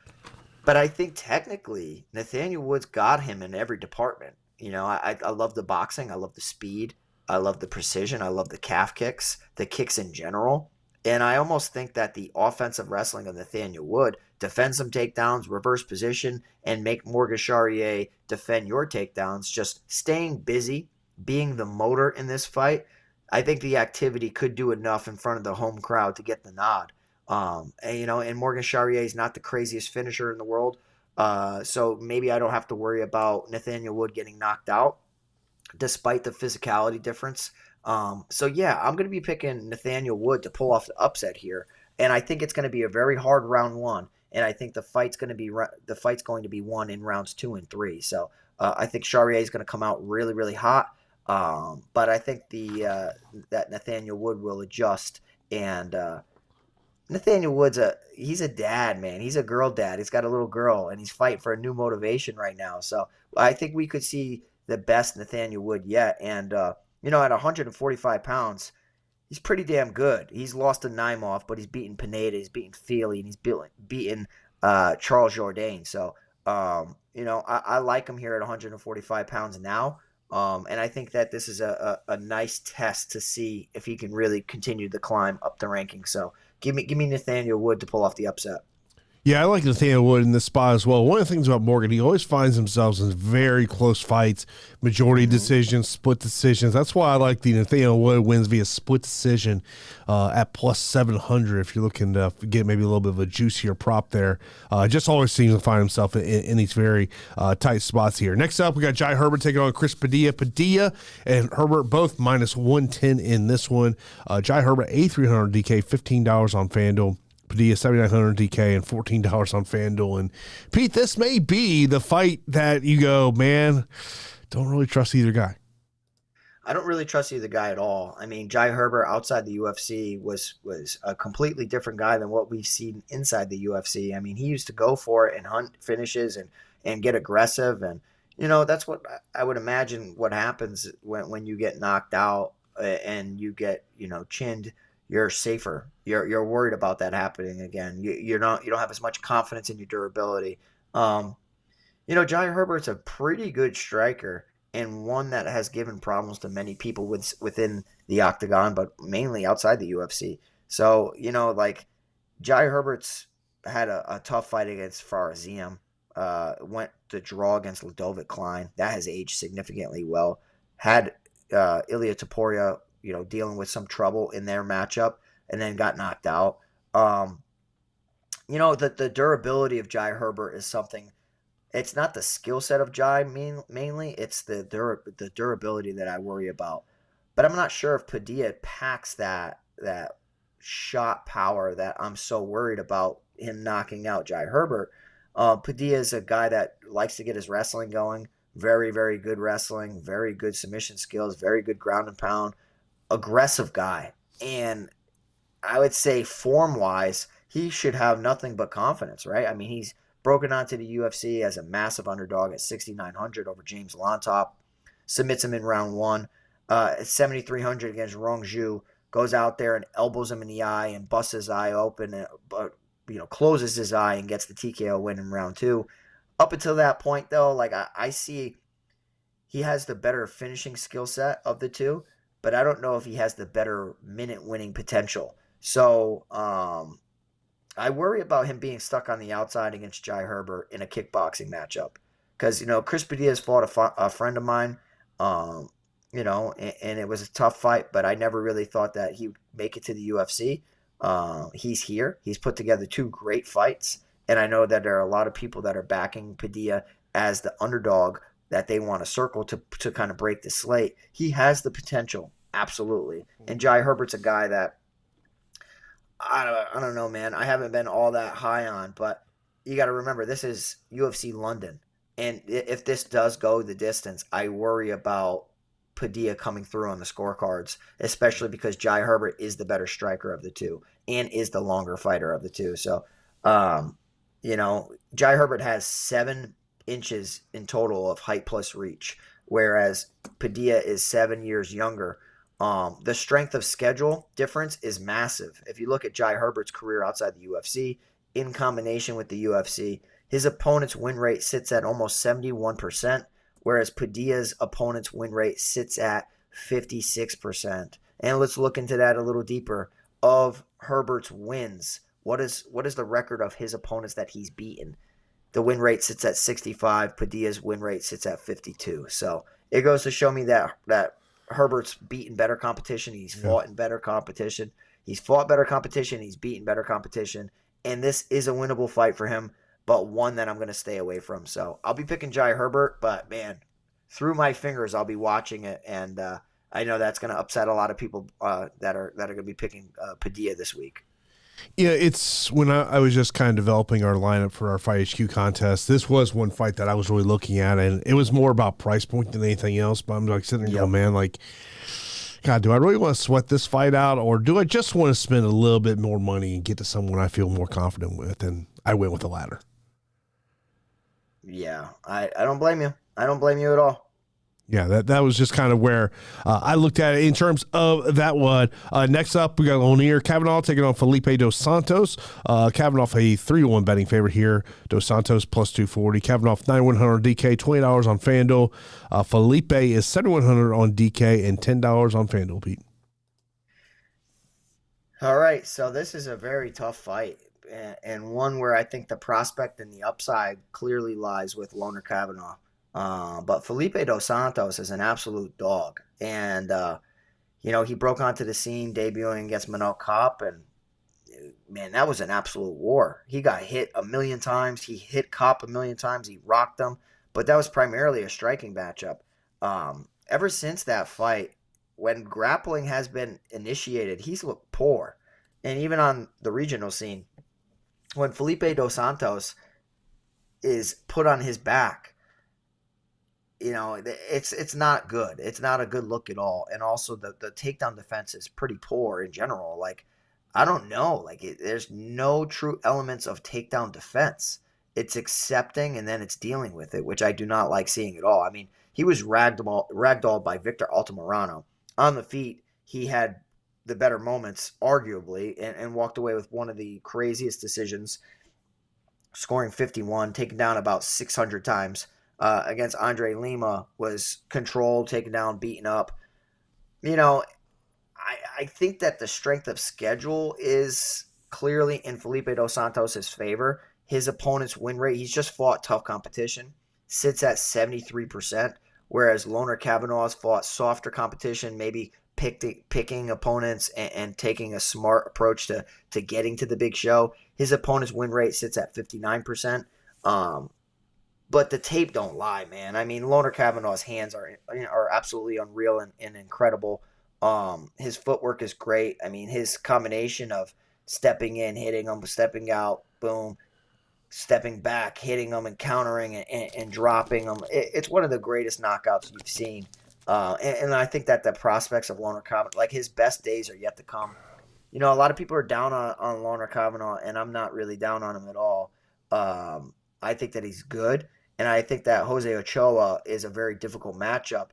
But I think technically Nathaniel Wood's got him in every department. I love the boxing. I love the speed. I love the precision. I love the calf kicks, the kicks in general. And I almost think that the offensive wrestling of Nathaniel Wood, defend some takedowns, reverse position, and make Morgan Charriere defend your takedowns, just staying busy, being the motor in this fight. I think the activity could do enough in front of the home crowd to get the nod. And Morgan Charriere is not the craziest finisher in the world. So maybe I don't have to worry about Nathaniel Wood getting knocked out despite the physicality difference. I'm going to be picking Nathaniel Wood to pull off the upset here. And I think it's going to be a very hard round 1. And I think the fight's going to be won in rounds 2 and 3. So I think Charriere is going to come out really, really hot. But I think that Nathaniel Wood will adjust, and Nathaniel Wood's he's a dad, man. He's a girl dad. He's got a little girl, and he's fighting for a new motivation right now. So I think we could see the best Nathaniel Wood yet. And at 145 pounds, he's pretty damn good. He's lost to Naimov, but he's beaten Pineda, he's beaten Feely, and he's beaten Charles Jourdain. So I like him here at 145 pounds now. And I think that this is a nice test to see if he can really continue the climb up the rankings. So give me Nathaniel Wood to pull off the upset. Yeah, I like Nathaniel Wood in this spot as well. One of the things about Morgan, he always finds himself in very close fights, majority decisions, split decisions. That's why I like the Nathaniel Wood wins via split decision at plus 700 if you're looking to get maybe a little bit of a juicier prop there. Just always seems to find himself in these very tight spots here. Next up, we got Jai Herbert taking on Chris Padilla. Padilla and Herbert both minus 110 in this one. Jai Herbert, $8,300 DK, $15 on FanDuel. Padilla, $7,900 DK and $14 on FanDuel. And Pete, this may be the fight that you go, man, don't really trust either guy. I don't really trust either guy at all. I mean, Jai Herbert outside the UFC was a completely different guy than what we've seen inside the UFC. I mean, he used to go for it and hunt finishes and get aggressive. And, that's what I would imagine what happens when you get knocked out and you get, chinned. You're safer. You're worried about that happening again. You don't have as much confidence in your durability. Jai Herbert's a pretty good striker and one that has given problems to many people within the octagon, but mainly outside the UFC. So, Jai Herbert's had a tough fight against Faraziem. Went to draw against Ludovic Klein. That has aged significantly well. Had Ilia Topuria dealing with some trouble in their matchup and then got knocked out. The durability of Jai Herbert is something. It's not the skill set of Jai mainly. It's the durability that I worry about. But I'm not sure if Padilla packs that shot power that I'm so worried about him knocking out Jai Herbert. Padilla is a guy that likes to get his wrestling going. Very, very good wrestling. Very good submission skills. Very good ground and pound. Aggressive guy, and I would say form-wise, he should have nothing but confidence, right? I mean, he's broken onto the UFC as a massive underdog at 6,900 over James Lontop, submits him in round one, at 7,300 against Rong Zhu, goes out there and elbows him in the eye and busts his eye open, but closes his eye and gets the TKO win in round two. Up until that point, though, I see he has the better finishing skill set of the two, but I don't know if he has the better minute-winning potential. So I worry about him being stuck on the outside against Jai Herbert in a kickboxing matchup. Because, Chris Padilla's fought a friend of mine, and it was a tough fight, but I never really thought that he would make it to the UFC. He's here. He's put together two great fights, and I know that there are a lot of people that are backing Padilla as the underdog that they want to circle to kind of break the slate. He has the potential, absolutely. And Jai Herbert's a guy that I don't know, man. I haven't been all that high on, but you got to remember this is UFC London, and if this does go the distance, I worry about Padilla coming through on the scorecards, especially because Jai Herbert is the better striker of the two and is the longer fighter of the two. So, Jai Herbert has 7 inches in total of height plus reach, whereas Padilla is 7 years younger. The strength of schedule difference is massive. If you look at Jai Herbert's career outside the UFC, in combination with the UFC, his opponent's win rate sits at almost 71%, whereas Padilla's opponent's win rate sits at 56%. And let's look into that a little deeper. Of Herbert's wins, what is the record of his opponents that he's beaten? The win rate sits at 65. Padilla's win rate sits at 52. So it goes to show me that Herbert's beaten better competition. He's fought in better competition. He's fought better competition. He's beaten better competition. And this is a winnable fight for him, but one that I'm going to stay away from. So I'll be picking Jai Herbert, but man, through my fingers, I'll be watching it. And I know that's going to upset a lot of people that are going to be picking Padilla this week. Yeah, it's when I was just kind of developing our lineup for our Fight HQ contest. This was one fight that I was really looking at, and it was more about price point than anything else. But I'm sitting there going, man, God, do I really want to sweat this fight out, or do I just want to spend a little bit more money and get to someone I feel more confident with? And I went with the latter. Yeah, I don't blame you. I don't blame you at all. Yeah, that was just kind of where I looked at it in terms of that one. Next up, we got O'Neill Kavanaugh taking on Felipe dos Santos. Kavanaugh a 3-1 betting favorite here. Dos Santos plus 240. Kavanaugh 9,100 DK, $20 on FanDuel. Felipe is 7,100 on DK and $10 on FanDuel, Pete. All right, so this is a very tough fight. and one where I think the prospect and the upside clearly lies with Loner Kavanaugh. But Felipe dos Santos is an absolute dog. And, he broke onto the scene debuting against Manel Kopp, and man, that was an absolute war. He got hit a million times. He hit Kopp a million times. He rocked him, but that was primarily a striking matchup. Ever since that fight, when grappling has been initiated, he's looked poor. And even on the regional scene, when Felipe dos Santos is put on his back, it's not good. It's not a good look at all. And also the takedown defense is pretty poor in general. Like, I don't know. Like, there's no true elements of takedown defense. It's accepting and then it's dealing with it, which I do not like seeing at all. I mean, he was ragdolled by Victor Altamirano. On the feet, he had the better moments, arguably, and walked away with one of the craziest decisions, scoring 51, taken down about 600 times. Against Andrey Lima, was controlled, taken down, beaten up. I think that the strength of schedule is clearly in Felipe dos Santos' favor. His opponent's win rate, he's just fought tough competition, sits at 73%, whereas Loner Kavanaugh's fought softer competition, maybe picking opponents and taking a smart approach to getting to the big show. His opponent's win rate sits at 59%. But the tape don't lie, man. I mean, Loner Kavanaugh's hands are absolutely unreal and incredible. His footwork is great. I mean, his combination of stepping in, hitting him, stepping out, boom, stepping back, hitting him and countering and dropping him. It's one of the greatest knockouts you've seen. And I think that the prospects of Loner Kavanaugh, like, his best days are yet to come. A lot of people are down on Loner Kavanaugh, and I'm not really down on him at all. I think that he's good, and I think that Jose Ochoa is a very difficult matchup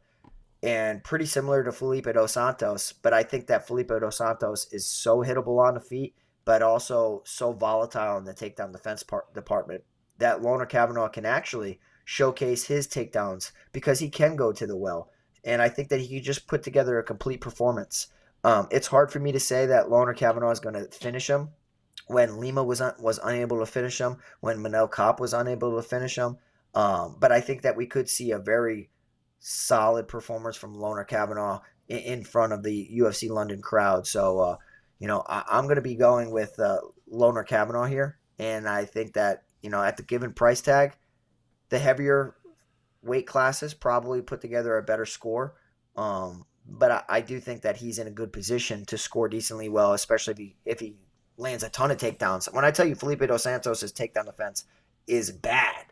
and pretty similar to Felipe dos Santos. But I think that Felipe dos Santos is so hittable on the feet, but also so volatile in the takedown defense department that Loner Kavanaugh can actually showcase his takedowns because he can go to the well. And I think that he could just put together a complete performance. It's hard for me to say that Loner Kavanaugh is going to finish him when Lima was unable to finish him, when Manel Kopp was unable to finish him. But I think that we could see a very solid performance from Loner Kavanaugh in front of the UFC London crowd. So, I'm going to be going with Loner Kavanaugh here. And I think that, at the given price tag, the heavier weight classes probably put together a better score. But I do think that he's in a good position to score decently well, especially if he lands a ton of takedowns. When I tell you Felipe dos Santos' takedown defense is bad,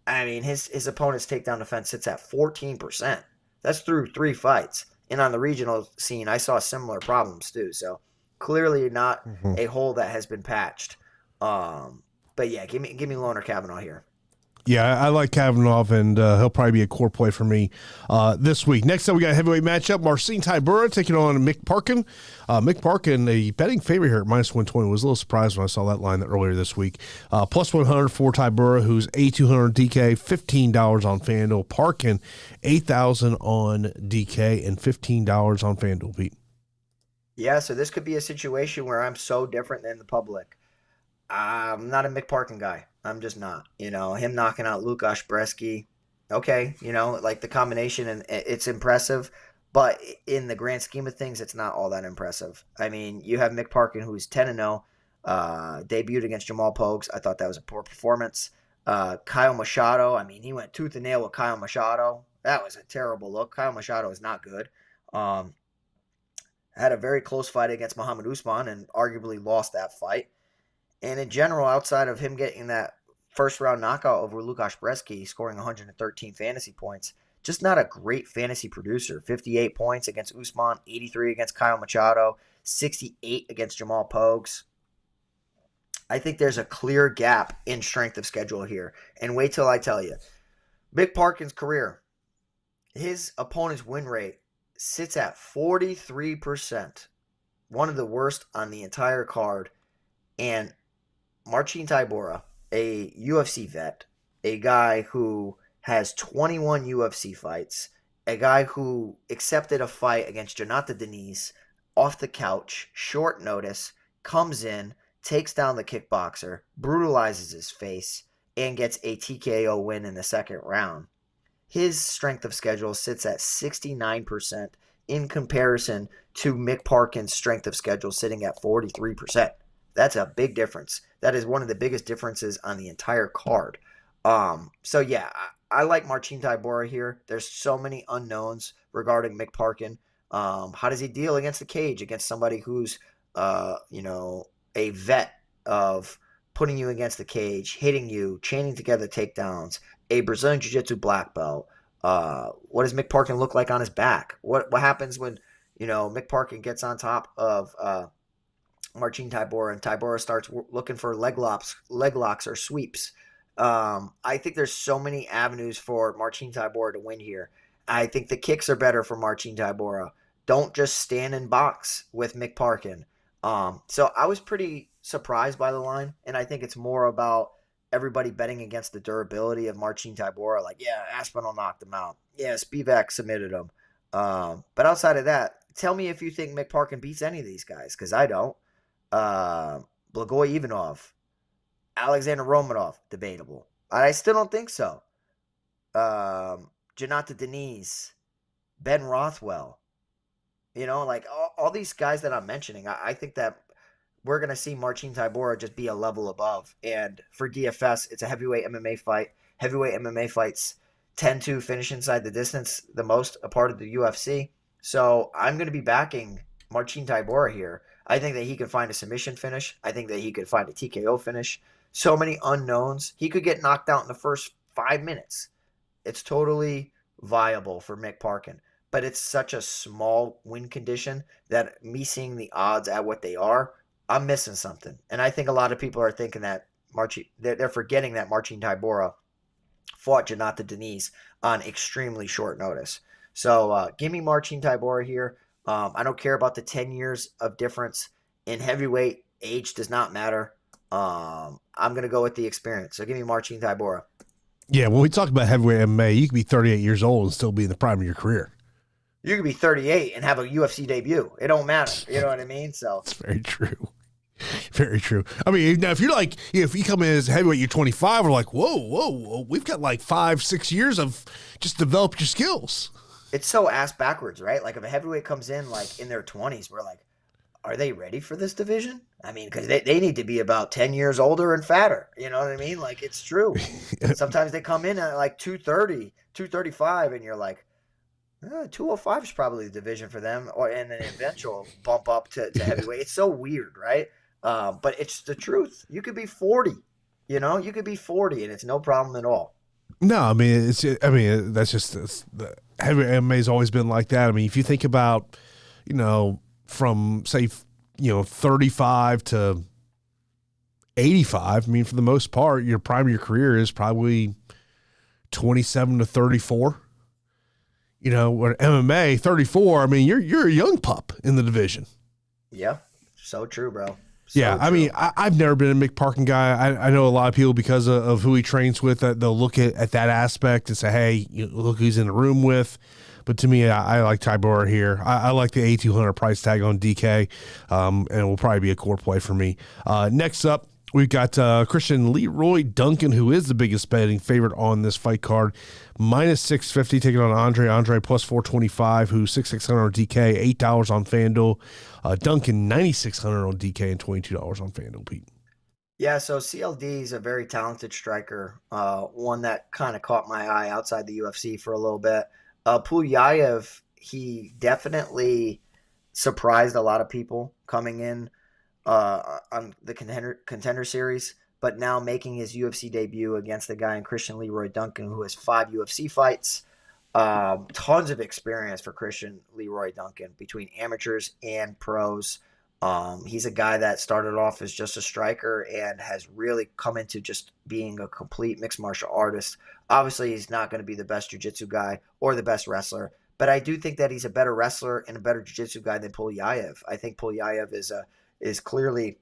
I mean, his opponent's takedown defense sits at 14%. That's through 3 fights. And on the regional scene, I saw similar problems too. So clearly not a hole that has been patched. But yeah, give me Loner Kavanaugh here. Yeah, I like Kavanaugh, and he'll probably be a core play for me this week. Next up, we got a heavyweight matchup. Marcin Tybura taking on Mick Parkin. Mick Parkin, a betting favorite here at minus 120. Was a little surprised when I saw that line earlier this week. Plus 100 for Tybura, who's A200 DK, $15 on FanDuel. Parkin, $8,000 on DK and $15 on FanDuel, Pete. Yeah, so this could be a situation where I'm so different than the public. I'm not a Mick Parkin guy. I'm just not. Him knocking out Łukasz Brzeski, okay, like the combination, and it's impressive, but in the grand scheme of things, it's not all that impressive. I mean, you have Mick Parkin, who's 10-0, debuted against Jamal Pogues. I thought that was a poor performance. Kyle Machado, I mean, he went tooth and nail with Kyle Machado. That was a terrible look. Kyle Machado is not good. Had a very close fight against Muhammad Usman and arguably lost that fight. And in general, outside of him getting that first-round knockout over Łukasz Brzeski, scoring 113 fantasy points, just not a great fantasy producer. 58 points against Usman, 83 against Kyle Machado, 68 against Jamal Pogues. I think there's a clear gap in strength of schedule here. And wait till I tell you. Mick Parkin's career, his opponent's win rate sits at 43%. One of the worst on the entire card. And Marcin Tybura, a UFC vet, a guy who has 21 UFC fights, a guy who accepted a fight against Jonathan Deniz off the couch, short notice, comes in, takes down the kickboxer, brutalizes his face, and gets a TKO win in the second round. His strength of schedule sits at 69% in comparison to Mick Parkin's strength of schedule sitting at 43%. That's a big difference. That is one of the biggest differences on the entire card. So yeah, I like Marcin Tybura here. There's so many unknowns regarding Mick Parkin. How does he deal against the cage, against somebody who's, a vet of putting you against the cage, hitting you, chaining together takedowns, a Brazilian Jiu-Jitsu black belt. What does Mick Parkin look like on his back? What happens when, Mick Parkin gets on top of Marcin Tybura and Tybura starts looking for leg locks or sweeps? I think there's so many avenues for Marcin Tybura to win here. I think the kicks are better for Marcin Tybura. Don't just stand and box with Mick Parkin. So I was pretty surprised by the line, and I think it's more about everybody betting against the durability of Marcin Tybura. Like, yeah, Aspinall knocked him out. Yeah, Spivak submitted him. But outside of that, tell me if you think Mick Parkin beats any of these guys, because I don't. Blagoy Ivanov, Alexander Romanov, debatable. I still don't think so. Janata Denise, Ben Rothwell. All these guys that I'm mentioning, I think that we're going to see Marcin Tybura just be a level above. And for DFS, it's a heavyweight MMA fight. Heavyweight MMA fights tend to finish inside the distance the most, a part of the UFC. So I'm going to be backing Marcin Tybura here. I think that he could find a submission finish. I think that he could find a TKO finish. So many unknowns. He could get knocked out in the first 5 minutes. It's totally viable for Mick Parkin. But it's such a small win condition that me seeing the odds at what they are, I'm missing something. And I think a lot of people are thinking that they're forgetting that Marcin Tybura fought Janata Denise on extremely short notice. So give me Marcin Tybura here. I don't care about the 10 years of difference in heavyweight. Age does not matter. I'm going to go with the experience. So give me Marcin Tybura. Yeah, when we talk about heavyweight MMA, you could be 38 years old and still be in the prime of your career. You could be 38 and have a UFC debut. It don't matter. You know what I mean? So it's very true. Very true. I mean, now if you're like, if you come in as a heavyweight, you're 25, we're like, whoa, we've got like 5-6 years of just develop your skills. It's so ass backwards, right? Like if a heavyweight comes in like in their 20s, we're like, are they ready for this division? I mean, because they need to be about 10 years older and fatter. You know what I mean? Like it's true. Sometimes they come in at like 230, 235, and you're like, 205 is probably the division for them, and an eventual bump up to heavyweight. It's so weird, right? But it's the truth. You could be 40, you could be 40, and it's no problem at all. No, I mean, that's just the heavy MMA has always been like that. I mean, if you think about, from say, 35 to 85, I mean, for the most part, your prime of your career is probably 27 to 34. Where MMA 34, I mean, you're a young pup in the division. Yeah, so true, bro. Yeah, I mean, I've never been a Mick Parkin guy. I know a lot of people because of who he trains with, that they'll look at that aspect and say, hey, look who he's in the room with. But to me, I like Tybura here. I like the $8,200 price tag on DK, and it will probably be a core play for me. Next up, we've got Christian Leroy Duncan, who is the biggest betting favorite on this fight card. Minus 650, taking on Andrey. Andrey plus 425, who's 6,600 on DK, $8 on FanDuel. Duncan, 9,600 on DK and $22 on FanDuel, Pete. Yeah, so CLD is a very talented striker, one that kind of caught my eye outside the UFC for a little bit. Pulyaev, he definitely surprised a lot of people coming in on the contender series, but now making his UFC debut against the guy in Christian Leroy Duncan, who has 5 UFC fights. Tons of experience for Christian Leroy Duncan between amateurs and pros. He's a guy that started off as just a striker and has really come into just being a complete mixed martial artist. Obviously, he's not going to be the best jiu-jitsu guy or the best wrestler, but I do think that he's a better wrestler and a better jiu-jitsu guy than Pulyaev. I think Pulyaev is clearly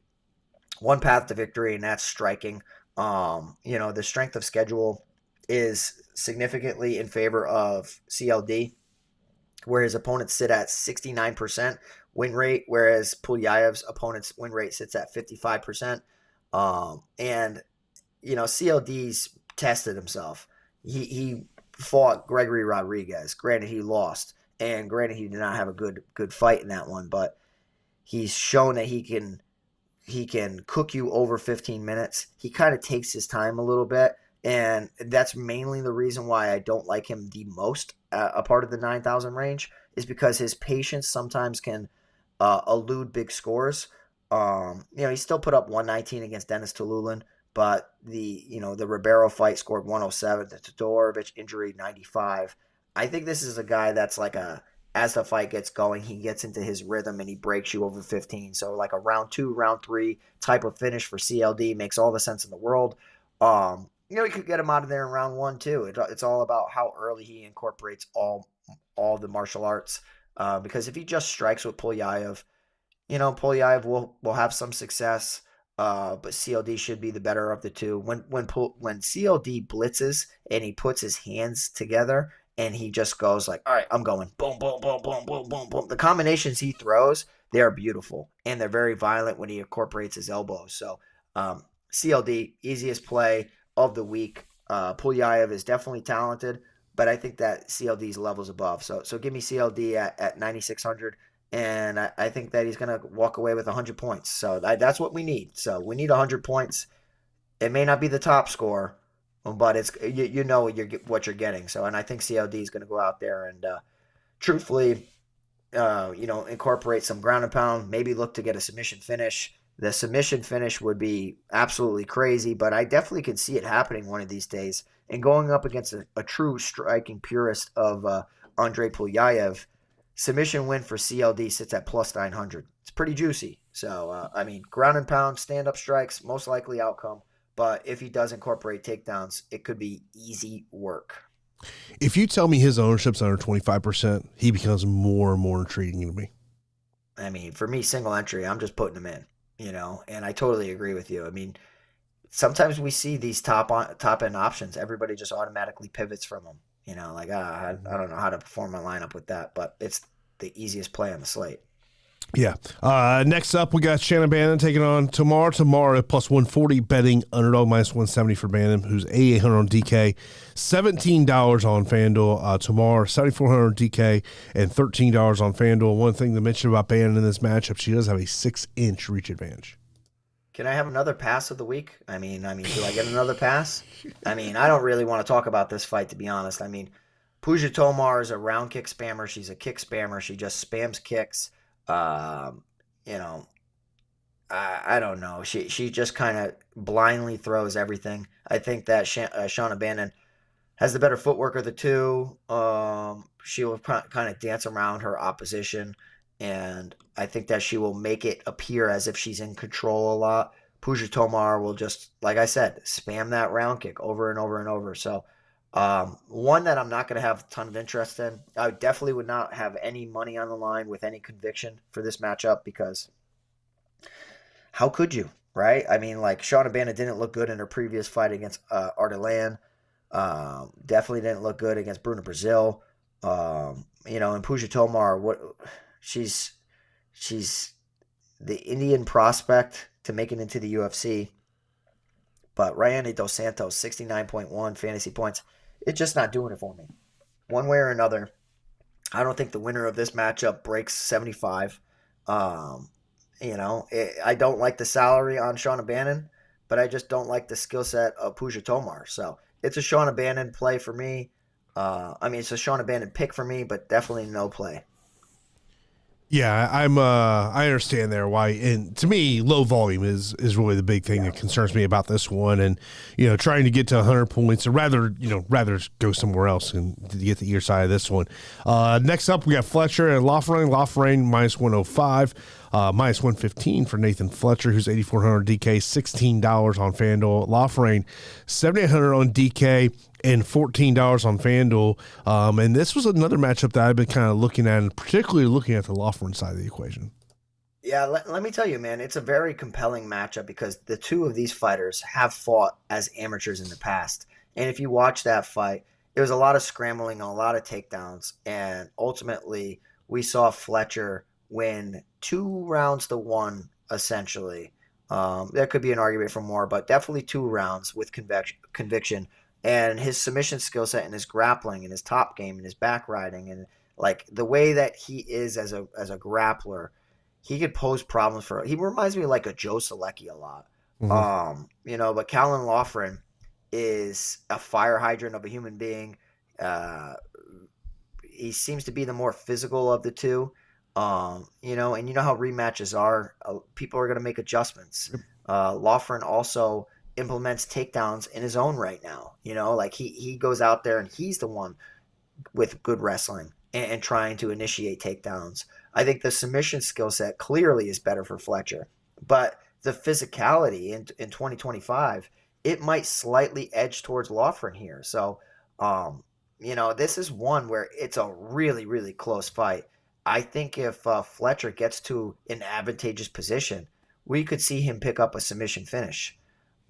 one path to victory, and that's striking. The strength of schedule is significantly in favor of CLD, where his opponents sit at 69%, win rate, whereas Pulyaev's opponent's win rate sits at 55%. And, CLD's tested himself. He fought Gregory Rodriguez. Granted, he lost. And granted, he did not have a good fight in that one, but he's shown that he can cook you over 15 minutes. He kind of takes his time a little bit, and that's mainly the reason why I don't like him the most, a part of the 9,000 range, is because his patience sometimes can elude big scores. He still put up 119 against Dennis Tululin, but the Ribeiro fight scored 107, the Todorovic injury 95. I think this is a guy that's like as the fight gets going, he gets into his rhythm and he breaks you over 15. So like a round 2, round 3 type of finish for CLD makes all the sense in the world. You could get him out of there in round 1 too. It's all about how early he incorporates all the martial arts. Because if he just strikes with Pulyaev, Pulyaev will have some success. But CLD should be the better of the two. When CLD blitzes and he puts his hands together and he just goes like, all right, I'm going, boom, boom, boom, boom, boom, boom, boom. The combinations he throws, they are beautiful, and they're very violent when he incorporates his elbows. So CLD, easiest play of the week. Pulyaev is definitely talented, but I think that CLD's levels above. So give me CLD at 9,600. And I think that he's going to walk away with 100 points. So that's what we need. So we need 100 points. It may not be the top score, but it's what you're getting. So, and I think CLD is going to go out there and truthfully, incorporate some ground and pound. Maybe look to get a submission finish. The submission finish would be absolutely crazy, but I definitely could see it happening one of these days. And going up against a true striking purist of Andrey Pulyaev. Submission win for CLD sits at plus 900. It's pretty juicy. So, ground and pound, stand-up strikes, most likely outcome. But if he does incorporate takedowns, it could be easy work. If you tell me his ownership's under 25%, he becomes more and more intriguing to me. For me, single entry, I'm just putting him in, and I totally agree with you. Sometimes we see these top-end options. Everybody just automatically pivots from them. I don't know how to perform my lineup with that, but it's the easiest play on the slate. Yeah. Next up, we got Shannon Bannon taking on Tomar. Tomar at plus 140, betting underdog minus 170 for Bannon, who's 8,800 on DK, $17 on FanDuel. Tomar, 7,400 on DK, and $13 on FanDuel. One thing to mention about Bannon in this matchup, she does have a 6-inch reach advantage. Can I have another pass of the week? Do I get another pass? I don't really want to talk about this fight, to be honest. Puja Tomar is a round kick spammer. She's a kick spammer. She just spams kicks. I don't know. She just kind of blindly throws everything. I think that Shauna Bannon has the better footwork of the two. She will kind of dance around her opposition. And I think that she will make it appear as if she's in control a lot. Puja Tomar will just, like I said, spam that round kick over and over and over. So one that I'm not going to have a ton of interest in. I definitely would not have any money on the line with any conviction for this matchup, because how could you, right? Shauna Bannon didn't look good in her previous fight against Artelan. Definitely didn't look good against Bruna Brazil. And Puja Tomar, she's the Indian prospect to make it into the UFC. But Rayane dos Santos, 69.1 fantasy points. It's just not doing it for me. One way or another, I don't think the winner of this matchup breaks 75. I don't like the salary on Shauna Bannon, but I just don't like the skill set of Puja Tomar. So it's a Shauna Bannon play for me. It's a Shauna Bannon pick for me, but definitely no play. Yeah, I understand there why, and to me, low volume is really the big thing that concerns me about this one, and trying to get to 100 points, or rather go somewhere else and to get the ear side of this one. Next up, we got Fletcher and Lafrain minus 105, minus 115 for Nathan Fletcher, who's 8,400 DK, $16 on FanDuel. Lafrain, 7,800 on DK. And $14 on FanDuel. And this was another matchup that I've been kind of looking at, and particularly looking at the Lafrain side of the equation. Yeah, let me tell you, man, it's a very compelling matchup because the two of these fighters have fought as amateurs in the past. And if you watch that fight, it was a lot of scrambling, a lot of takedowns. And ultimately, we saw Fletcher win 2 rounds to 1, essentially. There could be an argument for more, but definitely 2 rounds with conviction. And his submission skill set and his grappling and his top game and his back riding and like the way that he is as a grappler, he could pose problems for. He reminds me of like a Joe Selecki a lot. Mhm. But Caolan Loughran is a fire hydrant of a human being. Uh, he seems to be the more physical of the two. And you know how rematches are. People are going to make adjustments. Loughran also implements takedowns in his own right now. Like he goes out there and he's the one with good wrestling and trying to initiate takedowns. I think the submission skill set clearly is better for Fletcher, but the physicality in 2025, it might slightly edge towards Loughran here. So, this is one where it's a really, really close fight. I think if Fletcher gets to an advantageous position, we could see him pick up a submission finish.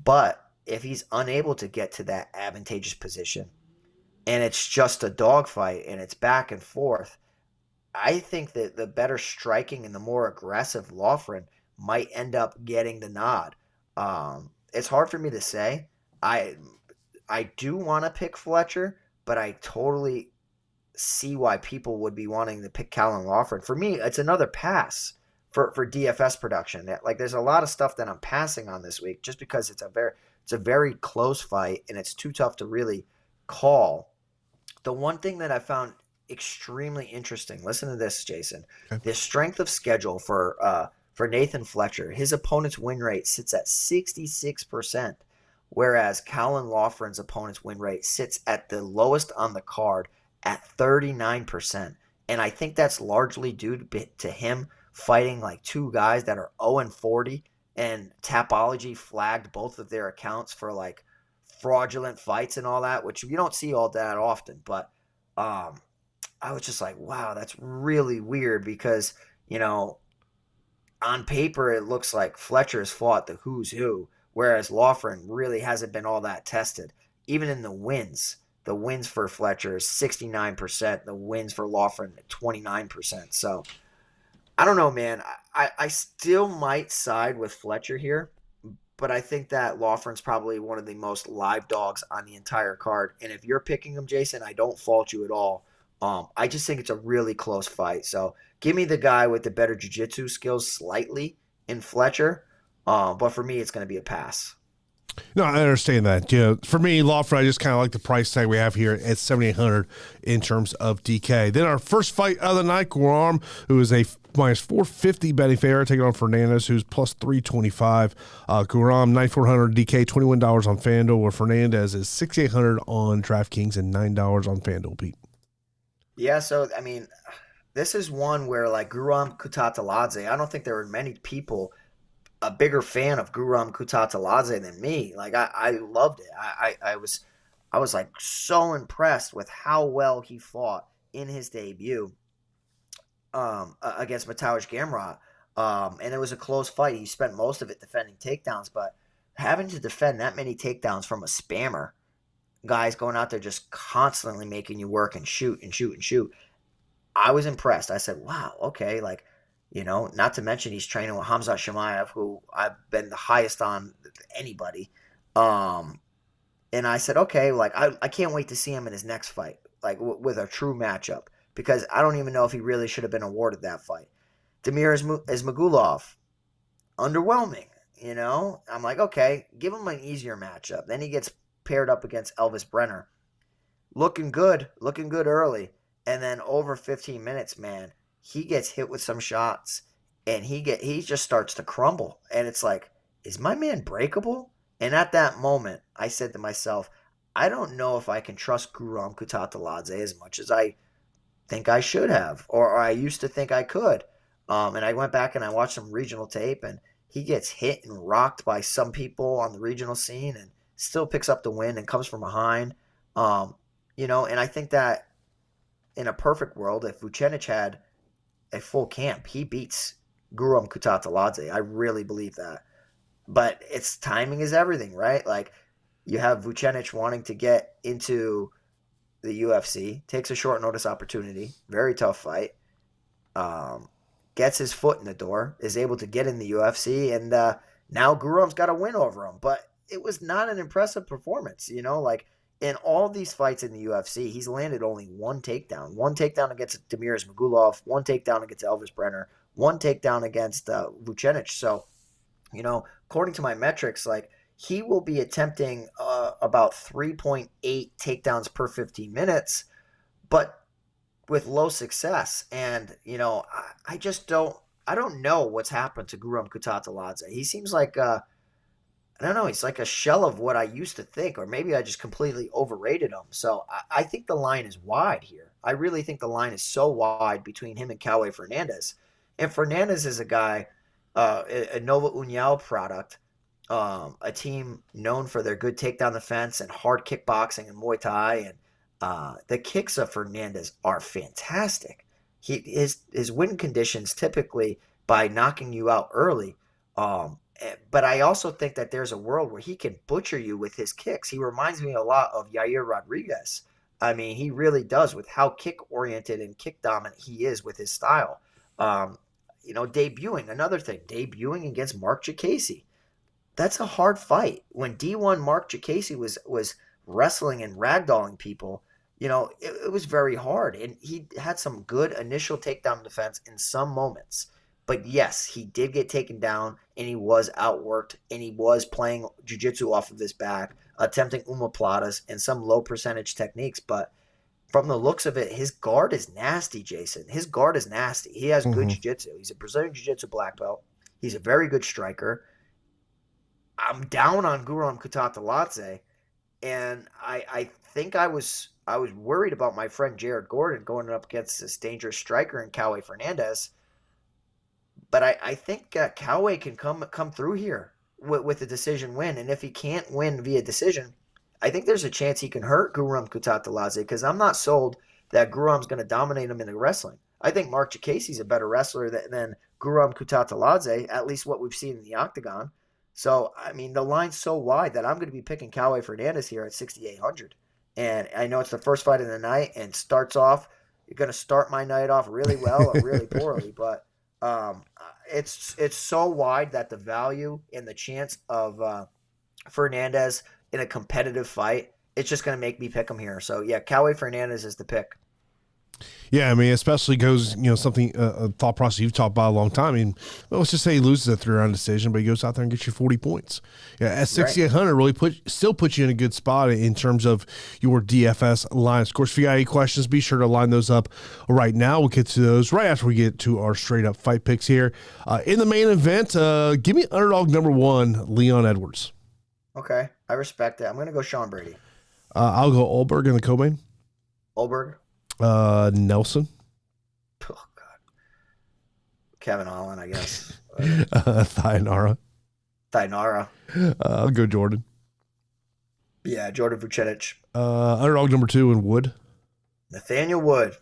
But if he's unable to get to that advantageous position and it's just a dogfight and it's back and forth, I think that the better striking and the more aggressive Loughran might end up getting the nod. It's hard for me to say. I do want to pick Fletcher, but I totally see why people would be wanting to pick Caolan Loughran. For me, it's another pass for DFS production. Like there's a lot of stuff that I'm passing on this week just because it's a very close fight and it's too tough to really call. The one thing that I found extremely interesting, listen to this, Jason. Okay. The strength of schedule for Nathan Fletcher, his opponent's win rate sits at 66%, whereas Caolan Loughran's opponent's win rate sits at the lowest on the card at 39%. And I think that's largely due to him fighting like two guys that are 0-40, and Tapology flagged both of their accounts for like fraudulent fights and all that, which we don't see all that often. But I was just like, wow, that's really weird because, on paper it looks like Fletcher has fought the who's who, whereas Loughran really hasn't been all that tested. Even in the wins for Fletcher is 69%, the wins for Loughran 29%. So I don't know, man. I still might side with Fletcher here, but I think that Loughran's probably one of the most live dogs on the entire card. And if you're picking him, Jason, I don't fault you at all. I just think it's a really close fight. So give me the guy with the better jiu-jitsu skills slightly in Fletcher. But for me, it's going to be a pass. No, I understand that. For me, Loughran, I just kind of like the price tag we have here at 7,800 in terms of DK. Then our first fight of the night, Guram, who is a minus 450 betting favorite, taking on Fernandez, who's plus 325. Guram, 9,400 DK, $21 on FanDuel, where Fernandez is 6,800 on DraftKings and $9 on FanDuel, Pete. Yeah, so, I mean, this is one where, like, Guram Kutateladze, I don't think there were many people a bigger fan of Guram Kutateladze than me. Like I loved it. I was like so impressed with how well he fought in his debut against Mateusz Gamrot. And it was a close fight. He spent most of it defending takedowns, but having to defend that many takedowns from a spammer, guys going out there just constantly making you work and shoot and shoot and shoot. I was impressed. I said, wow, okay, like, not to mention he's training with Khamzat Chimaev, who I've been the highest on anybody. And I said, okay, like I can't wait to see him in his next fight, like with a true matchup, because I don't even know if he really should have been awarded that fight. Damir Ismagulov, underwhelming. I'm like, okay, give him an easier matchup. Then he gets paired up against Elvis Brenner, looking good early, and then over 15 minutes, man. He gets hit with some shots and he just starts to crumble. And it's like, is my man breakable? And at that moment, I said to myself, I don't know if I can trust Guram Kutateladze as much as I think I should have, or I used to think I could. And I went back and I watched some regional tape, and he gets hit and rocked by some people on the regional scene and still picks up the win and comes from behind. And I think that in a perfect world, if Vucenic had a full camp, he beats Guram Kutateladze. I really believe that. But it's timing is everything, right? Like, you have Vucenic wanting to get into the UFC, takes a short notice opportunity, very tough fight. gets his foot in the door, is able to get in the UFC, and now Guram's got a win over him. But it was not an impressive performance, like in all these fights in the UFC, he's landed only one takedown against Damir Ismagulov, one takedown against Elvis Brenner, one takedown against Vucenic. So, according to my metrics, like he will be attempting about 3.8 takedowns per 15 minutes, but with low success. And, I just don't know what's happened to Guram Kutateladze. He seems like, I don't know, he's like a shell of what I used to think, or maybe I just completely overrated him. So I think the line is wide here. I really think the line is so wide between him and Cowboy Fernandez. And Fernandez is a guy, a Nova União product, a team known for their good takedown defense and hard kickboxing and Muay Thai. And the kicks of Fernandez are fantastic. His win conditions typically by knocking you out early. But I also think that there's a world where he can butcher you with his kicks. He reminds me a lot of Yair Rodriguez. I mean, he really does with how kick-oriented and kick-dominant he is with his style. Debuting against Mark Jacasey. That's a hard fight. When D1 Mark Jacasey was wrestling and ragdolling people, it was very hard. And he had some good initial takedown defense in some moments. But yes, he did get taken down, and he was outworked, and he was playing jiu-jitsu off of his back, attempting omoplatas and some low-percentage techniques. But from the looks of it, his guard is nasty, Jason. His guard is nasty. He has good jiu-jitsu. He's a Brazilian jiu-jitsu black belt. He's a very good striker. I'm down on Guram Kutateladze, and I think I was worried about my friend Jared Gordon going up against this dangerous striker in Cowboy Fernandez. But I think Cowboy can come through here with a decision win. And if he can't win via decision, I think there's a chance he can hurt Guram Kutateladze, because I'm not sold that Guram's going to dominate him in the wrestling. I think Mark Jacasey's a better wrestler than Guram Kutateladze, at least what we've seen in the octagon. So, I mean, the line's so wide that I'm going to be picking Cowboy Fernandez here at 6,800. And I know it's the first fight of the night and starts off, you're going to start my night off really well or really poorly, but it's so wide that the value and the chance of Fernandez in a competitive fight, it's just going to make me pick him here. So yeah, Cowboy Fernandez is the pick. Yeah, I mean, especially goes, something, a thought process you've talked about a long time. I mean, let's just say he loses a 3-round decision, but he goes out there and gets you 40 points. Yeah, at 6,800, really still puts you in a good spot in terms of your DFS lines. Of course, if you got any questions, be sure to line those up right now. We'll get to those right after we get to our straight-up fight picks here. In the main event, give me underdog number 1, Leon Edwards. Okay, I respect that. I'm going to go Sean Brady. I'll go Ulberg in the co-main. Ulberg. Nelson. Oh God. Kavanaugh, I guess. Thainara. I'll go Jordan. Yeah, Jordan Vucenic. Underdog number 2 in Wood. Nathaniel Wood.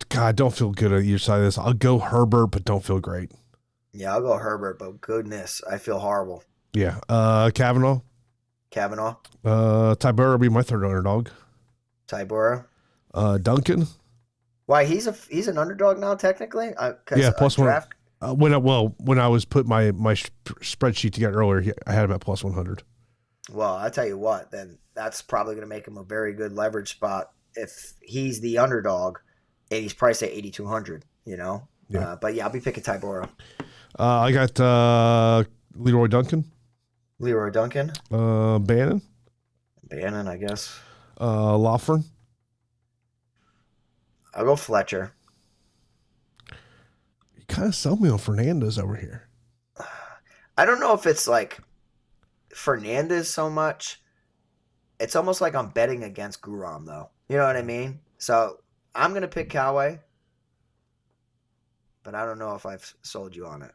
God, I don't feel good on either side of this. I'll go Herbert, but don't feel great. Yeah, I'll go Herbert, but goodness, I feel horrible. Yeah. Kavanaugh. Tybura will be my third underdog. Tybura. Duncan. Why, he's an underdog now technically? Yeah, plus draft... 1. When I was putting my spreadsheet together earlier, I had him at plus 100. Well, I tell you what, then that's probably going to make him a very good leverage spot if he's the underdog and he's priced at 8,200. Yeah. But yeah, I'll be picking Tybura. I got Leroy Duncan. Bannon, I guess. Loughran. I'll go Fletcher. You kind of sell me on Fernandez over here. I don't know if it's like Fernandez so much. It's almost like I'm betting against Guram, though. You know what I mean? So I'm going to pick Cowboy, but I don't know if I've sold you on it.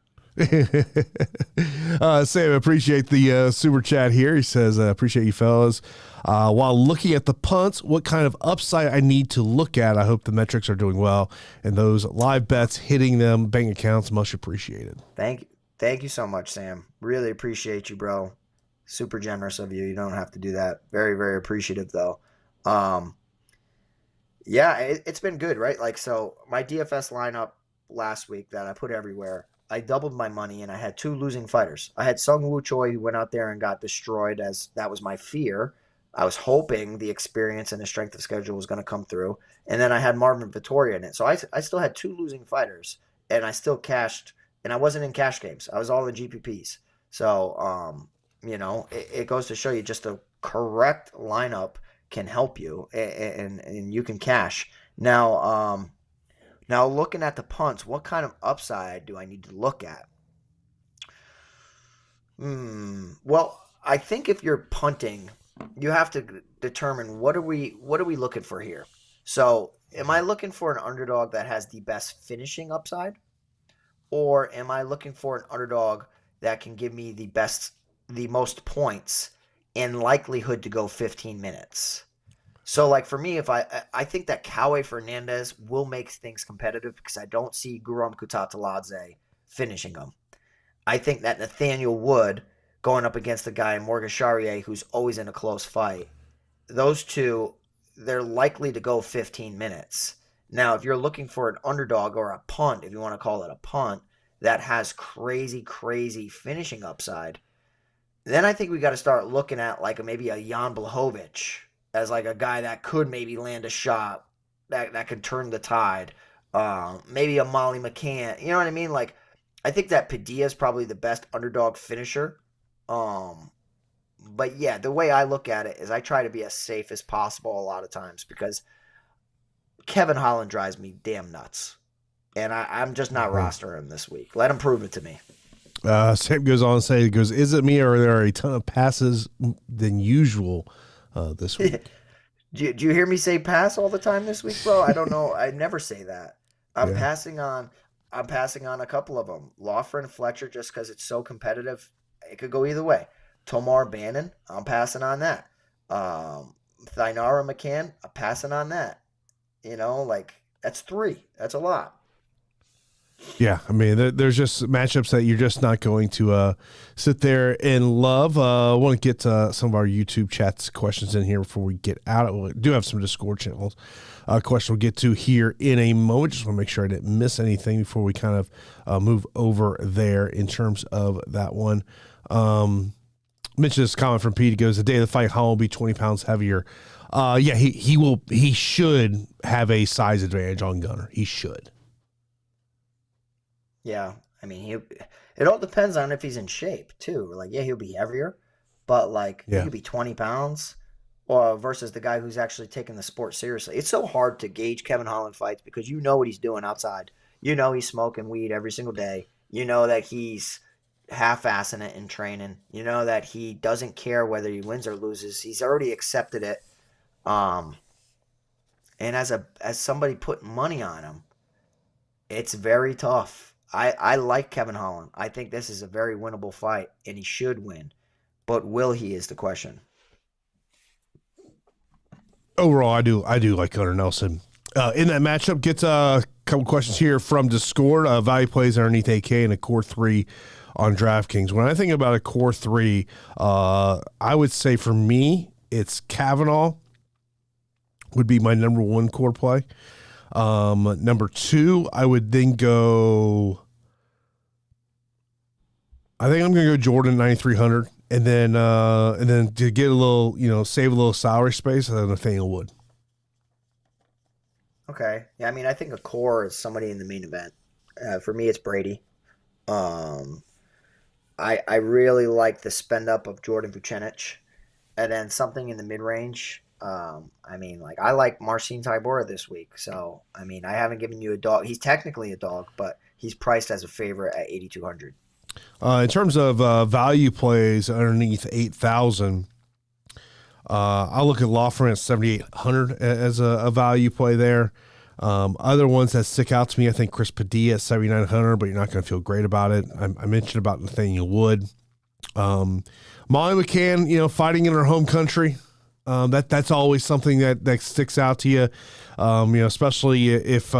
Sam, appreciate the super chat here. He says, appreciate you fellas. While looking at the punts, what kind of upside I need to look at? I hope the metrics are doing well and those live bets hitting them bank accounts, much appreciated. Thank you so much, Sam. Really appreciate you, bro. Super generous of you. You don't have to do that. Very, very appreciative though. Yeah, it's been good, right? Like, so my DFS lineup last week that I put everywhere. I doubled my money and I had 2 losing fighters. I had Sung Woo Choi, who went out there and got destroyed, as that was my fear. I was hoping the experience and the strength of schedule was going to come through. And then I had Marvin Vittoria in it. So I still had 2 losing fighters, and I still cashed, and I wasn't in cash games. I was all in GPPs. So, it goes to show you just a correct lineup can help you, and you can cash. Now looking at the punts, what kind of upside do I need to look at? Well, I think if you're punting, you have to determine what are we looking for here. So, am I looking for an underdog that has the best finishing upside, or am I looking for an underdog that can give me the most points and likelihood to go 15 minutes? So, like, for me, if I think that Caolan Fernandez will make things competitive, because I don't see Guram Kutateladze finishing him. I think that Nathaniel Wood going up against the guy Morgan Charriere, who's always in a close fight, those two, they're likely to go 15 minutes. Now, if you're looking for an underdog or a punt, if you want to call it a punt, that has crazy, crazy finishing upside, then I think we got to start looking at like maybe a Jan Blachowicz as like a guy that could maybe land a shot that could turn the tide. Maybe a Molly McCann. You know what I mean? Like, I think that Padilla is probably the best underdog finisher. But yeah, the way I look at it is I try to be as safe as possible a lot of times, because Kevin Holland drives me damn nuts. And I'm just not rostering him this week. Let him prove it to me. Sam goes on to say, is it me, or are there a ton of passes than usual this week? Do you hear me say pass all the time this week, bro? I don't know. I never say that. I'm passing on a couple of them. Lawford and Fletcher, just because it's so competitive. It could go either way. Tomar, Bannon, I'm passing on that. Thainara, McCann, I'm passing on that. That's 3. That's a lot. Yeah, I mean, there's just matchups that you're just not going to sit there and love. I want to get to some of our YouTube chats questions in here before we get out. We do have some Discord channels question we'll get to here in a moment. Just want to make sure I didn't miss anything before we kind of move over there in terms of that one. Mention this comment from Pete. He goes, the day of the fight, Holland will be 20 pounds heavier. He should have a size advantage on Gunnar. He should. Yeah, I mean, it all depends on if he's in shape too. Like, yeah, he'll be heavier, but he could be 20 pounds, or versus the guy who's actually taking the sport seriously. It's so hard to gauge Kevin Holland fights, because you know what he's doing outside. You know he's smoking weed every single day. You know that he's half-assing it in training. You know that he doesn't care whether he wins or loses. He's already accepted it. And as somebody putting money on him, it's very tough. I like Kevin Holland. I think this is a very winnable fight, and he should win. But will he is the question. Overall, I do like Gunnar Nelson. In that matchup, gets a couple questions here from Discord. Value plays underneath AK and a core 3 on DraftKings. When I think about a core 3, I would say for me, it's Kavanaugh would be my number 1 core play. Number 2, I would then go. I think I'm going to go Jordan 9,300, and then to get a little, save a little salary space, Nathaniel Wood. Okay, yeah, I mean, I think a core is somebody in the main event. For me, it's Brady. I really like the spend up of Jordan Vucenic, and then something in the mid range. I like Marcin Tybura this week. So, I mean, I haven't given you a dog. He's technically a dog, but he's priced as a favorite at 8,200. In terms of value plays underneath 8,000, I'll look at Lawford at 7,800 as a value play there. Other ones that stick out to me, I think Chris Padilla at 7,900, but you're not going to feel great about it. I mentioned about Nathaniel Wood. Molly McCann, fighting in her home country. That's always something that sticks out to you, especially if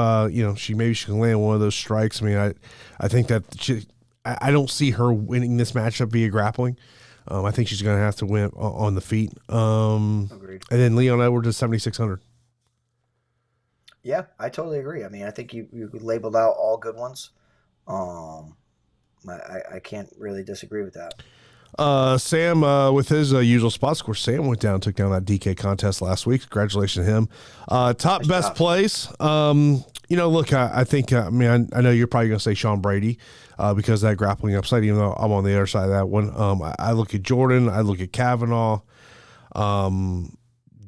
she can land one of those strikes. I mean, I think that I don't see her winning this matchup via grappling. I think she's going to have to win on the feet. Agreed. And then Leon Edwards is 7,600. Yeah, I totally agree. I mean, I think you labeled out all good ones. Um, I can't really disagree with that. Sam, with his usual spot score, Sam went down and took down that DK contest last week. Congratulations to him. Top Nice best job. plays. Look, I think, I know you're probably going to say Sean Brady because of that grappling upside, even though I'm on the other side of that one. I look at Jordan. I look at Kavanaugh,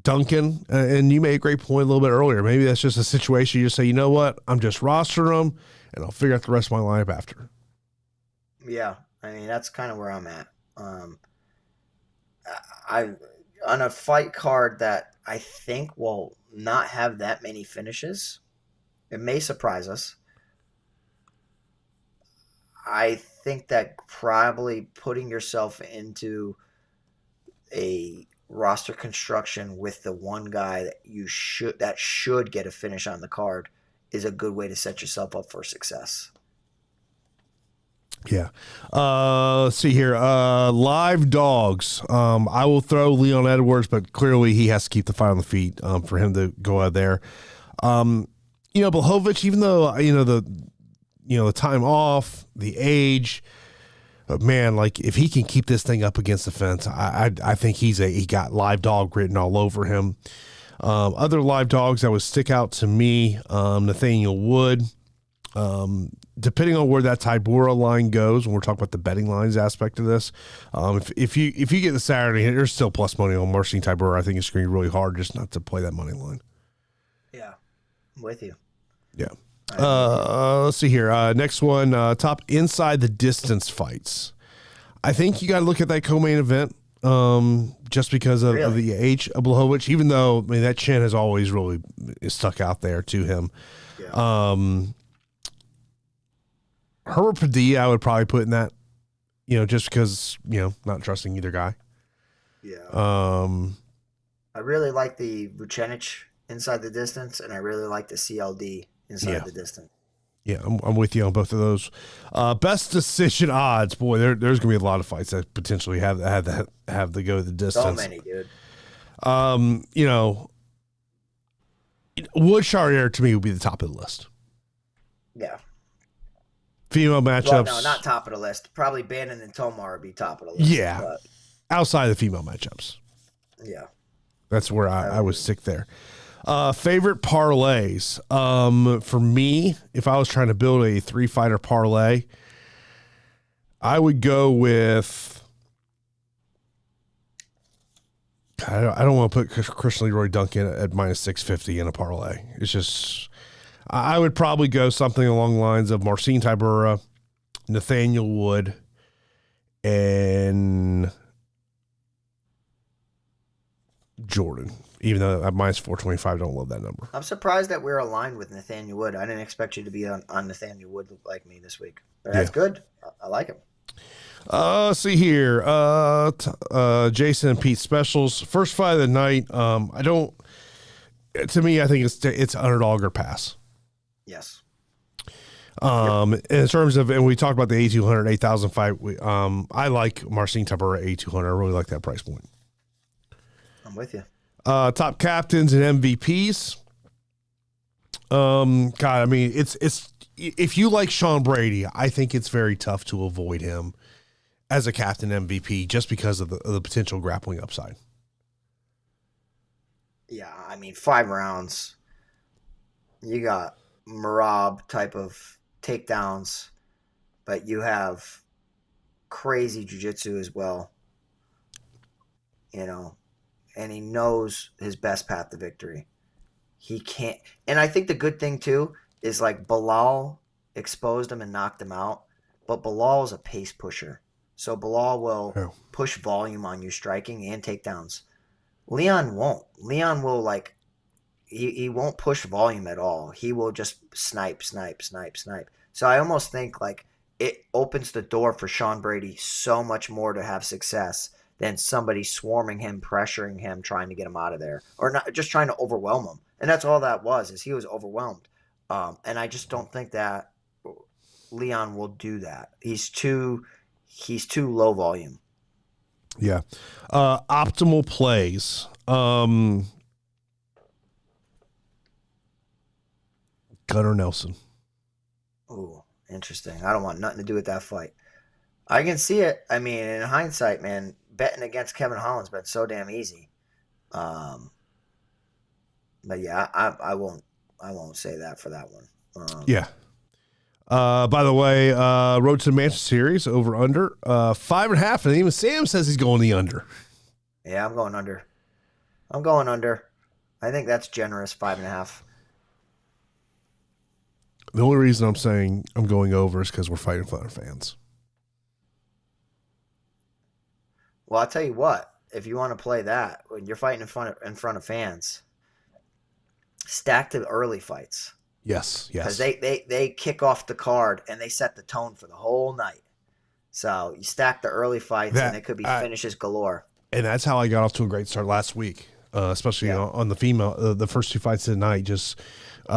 Duncan, and you made a great point a little bit earlier. Maybe that's just a situation you just say, you know what, I'm just rostering them, and I'll figure out the rest of my lineup after. Yeah, I mean that's kind of where I'm at. I on a fight card that I think will not have that many finishes. It may surprise us. I think that probably putting yourself into a roster construction with the one guy that should get a finish on the card is a good way to set yourself up for success. Yeah. Let's see here. Live dogs. I will throw Leon Edwards, but clearly he has to keep the fight on the feet for him to go out there. Blachowicz, even though the time off, the age, but man, like if he can keep this thing up against the fence, I think he got live dog written all over him. Other live dogs that would stick out to me, Nathaniel Wood. Depending on where that Tybura line goes, when we're talking about the betting lines aspect of this, if you get the Saturday, there's still plus money on Marcin Tybura. I think it's going to be really hard just not to play that money line. Yeah, I'm with you. Yeah. Let's see here. Next one, top inside the distance fights. I think you got to look at that co-main event just because of the age of Blachowicz, even though that chin has always really stuck out there to him. Yeah. Herbert Padilla, I would probably put in that, just because, not trusting either guy. Yeah. I really like the Vucenic inside the distance, and I really like the CLD inside the distance. Yeah, I'm with you on both of those. Best decision odds, boy, there's going to be a lot of fights that potentially have to go the distance. So many, dude. Wood Charriere to me would be the top of the list. Yeah. Female matchups. Well, no, not top of the list. Probably Bannon and Tomar would be top of the list. Yeah. But outside of the female matchups. Yeah. That's where I was sick there. Favorite parlays. For me, if I was trying to build a 3-fighter parlay, I would go with. I don't want to put Christian Leroy Duncan at minus 650 in a parlay. It's just. I would probably go something along the lines of Marcin Tybura, Nathaniel Wood, and Jordan. Even though at minus 425, I don't love that number. I'm surprised that we're aligned with Nathaniel Wood. I didn't expect you to be on Nathaniel Wood like me this week. But that's good. I like him. See here. Jason and Pete specials. First fight of the night. To me, I think it's underdog or pass. Yes. In terms of, and we talked about the 8,200, 8,000 fight. I like Marcin Tybura 8,200. I really like that price point. I'm with you. Top captains and MVPs. God, I mean, it's if you like Sean Brady, I think it's very tough to avoid him as a captain MVP just because of the potential grappling upside. Yeah, I mean, 5 rounds. You got Marab type of takedowns, but you have crazy jiu-jitsu as well. And he knows his best path to victory. He can't. And I think the good thing, too, is like Bilal exposed him and knocked him out, but Bilal is a pace pusher. So Bilal will push volume on you striking and takedowns. Leon won't. Leon will he won't push volume at all. He will just snipe. So I almost think it opens the door for Sean Brady so much more to have success than somebody swarming him, pressuring him, trying to get him out of there, or not just trying to overwhelm him. And that's all that was, is he was overwhelmed. And I just don't think that Leon will do that. He's too low volume. Yeah. Optimal plays. Gunnar Nelson. Ooh, interesting. I don't want nothing to do with that fight. I can see it. I mean, in hindsight, man, betting against Kevin Holland's been so damn easy. But yeah, I won't say that for that one. Yeah. By the way, Road to the Manchester Series over under 5.5, and even Sam says he's going the under. Yeah, I'm going under. I think that's generous, 5.5. The only reason I'm saying I'm going over is because we're fighting in front of fans. Well, I'll tell you what. If you want to play that, when you're fighting in front of fans, stack the early fights. Yes. Because they kick off the card and they set the tone for the whole night. So you stack the early fights and it could be finishes galore. And that's how I got off to a great start last week, especially on the female, the first two fights of the night, just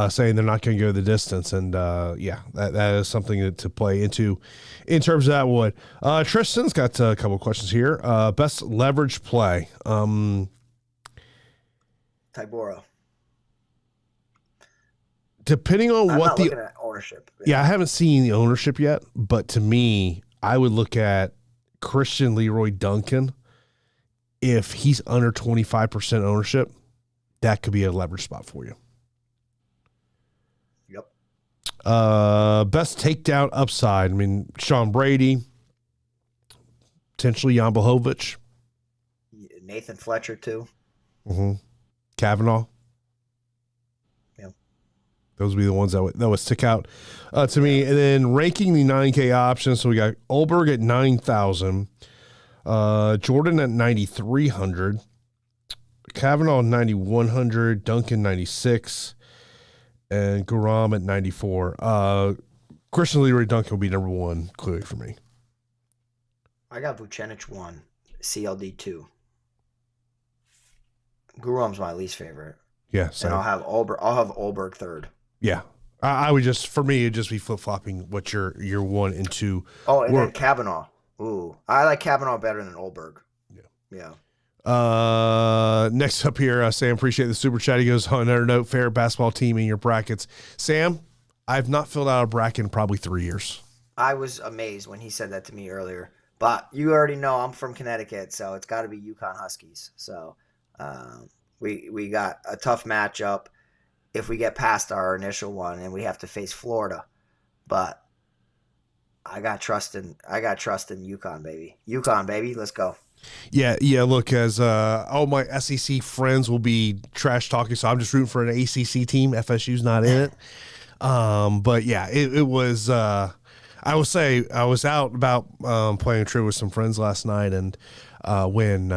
saying they're not going to go the distance. And that is something to play into in terms of that wood. Tristan's got a couple of questions here. Best leverage play. Tybura. Depending on I'm what not looking at ownership. Yeah, I haven't seen the ownership yet, but to me, I would look at Christian Leroy Duncan. If he's under 25% ownership, that could be a leverage spot for you. Yep. Best takedown upside. I mean, Sean Brady, potentially Jan Blachowicz. Nathan Fletcher, too. Mm-hmm. Kavanaugh. Those would be the ones that would stick out to me. And then ranking the 9K options. So we got Ulberg at 9,000, Jordan at 9,300, Kavanaugh 9,100, Duncan 96, and Guram at 94. Christian Leroy Duncan will be number one, clearly for me. I got Vucenic 1, CLD 2. Guram's my least favorite. Yeah, same. And I'll have Ulberg third. Yeah. I would just, for me, it'd just be flip-flopping what your 1 and 2. Oh, and then Kavanaugh. Ooh, I like Kavanaugh better than Ulberg. Yeah. Next up here, Sam, appreciate the super chat. He goes, on another note, favorite basketball team in your brackets. Sam, I've not filled out a bracket in probably 3 years. I was amazed when he said that to me earlier. But you already know I'm from Connecticut, so it's got to be UConn Huskies. So we got a tough matchup if we get past our initial one and we have to face Florida. But I got trust in UConn, baby. UConn, baby. Let's go. Yeah. Look, as all my SEC friends will be trash talking, so I'm just rooting for an ACC team. FSU's not in it. But yeah, it was. I will say I was out about playing trivia with some friends last night, and when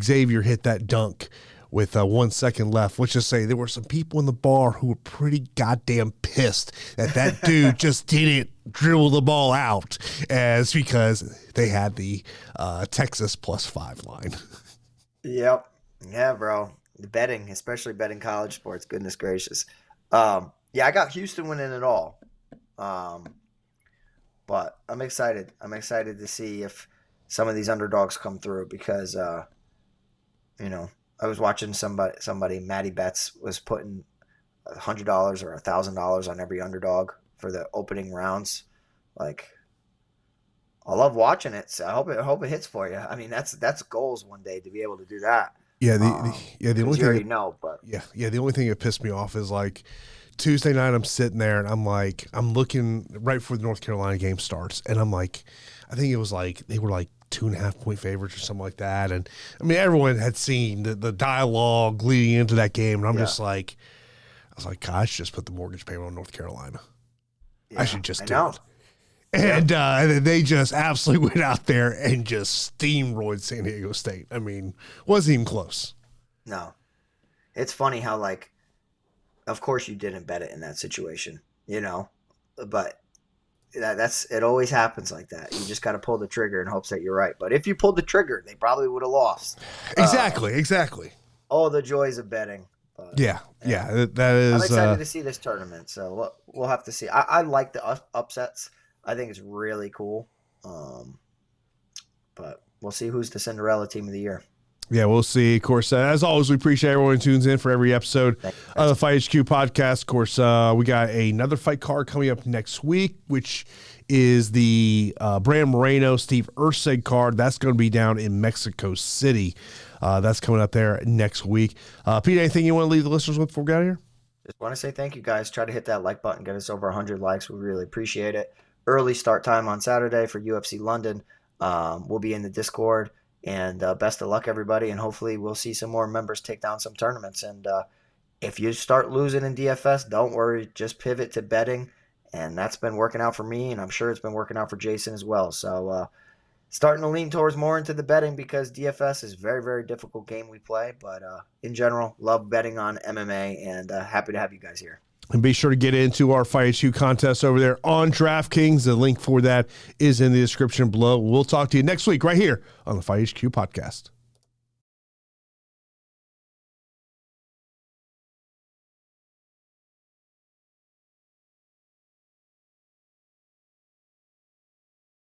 Xavier hit that dunk with 1 second left, let's just say there were some people in the bar who were pretty goddamn pissed that dude just didn't dribble the ball out, as because they had the Texas +5 line. Yep. Yeah, bro. The betting, especially betting college sports, goodness gracious. Yeah, I got Houston winning it all. But I'm excited. I'm excited to see if some of these underdogs come through because, I was watching somebody, Maddie Betts, was putting $100 or $1,000 on every underdog for the opening rounds. Like, I love watching it. So I hope it hits for you. I mean, that's goals one day to be able to do that. Yeah, the only thing you already know, but the only thing that pissed me off is like Tuesday night I'm sitting there and I'm looking right before the North Carolina game starts, and I'm like, I think it was like they were like 2.5 point favorites or something like that. And I mean, everyone had seen the dialogue leading into that game. And I'm just like, I was like, gosh, just put the mortgage payment on North Carolina. I should just do it. And they just absolutely went out there and just steamrolled San Diego State. I mean, wasn't even close. No. It's funny how, like, of course you didn't bet it in that situation, but it always happens like that. You just got to pull the trigger in hopes that you're right. But if you pulled the trigger, they probably would have lost. Exactly. All the joys of betting. But, yeah. That is. I'm excited to see this tournament, so we'll have to see. I like the upsets. I think it's really cool. But we'll see who's the Cinderella team of the year. Yeah, we'll see. Of course, as always, we appreciate everyone who tunes in for every episode of the Fight HQ podcast. Of course, we got another fight card coming up next week, which is the Brandon Moreno, Steve Erceg card. That's going to be down in Mexico City. That's coming up there next week. Pete, anything you want to leave the listeners with before we get out of here? Just want to say thank you, guys. Try to hit that like button, get us over 100 likes. We really appreciate it. Early start time on Saturday for UFC London. We'll be in the Discord. And best of luck, everybody. And hopefully we'll see some more members take down some tournaments. And if you start losing in DFS, don't worry. Just pivot to betting. And that's been working out for me. And I'm sure it's been working out for Jason as well. So starting to lean towards more into the betting because DFS is a very, very difficult game we play. But in general, love betting on MMA. And happy to have you guys here. And be sure to get into our Fight HQ contest over there on DraftKings. The link for that is in the description below. We'll talk to you next week right here on the Fight HQ podcast.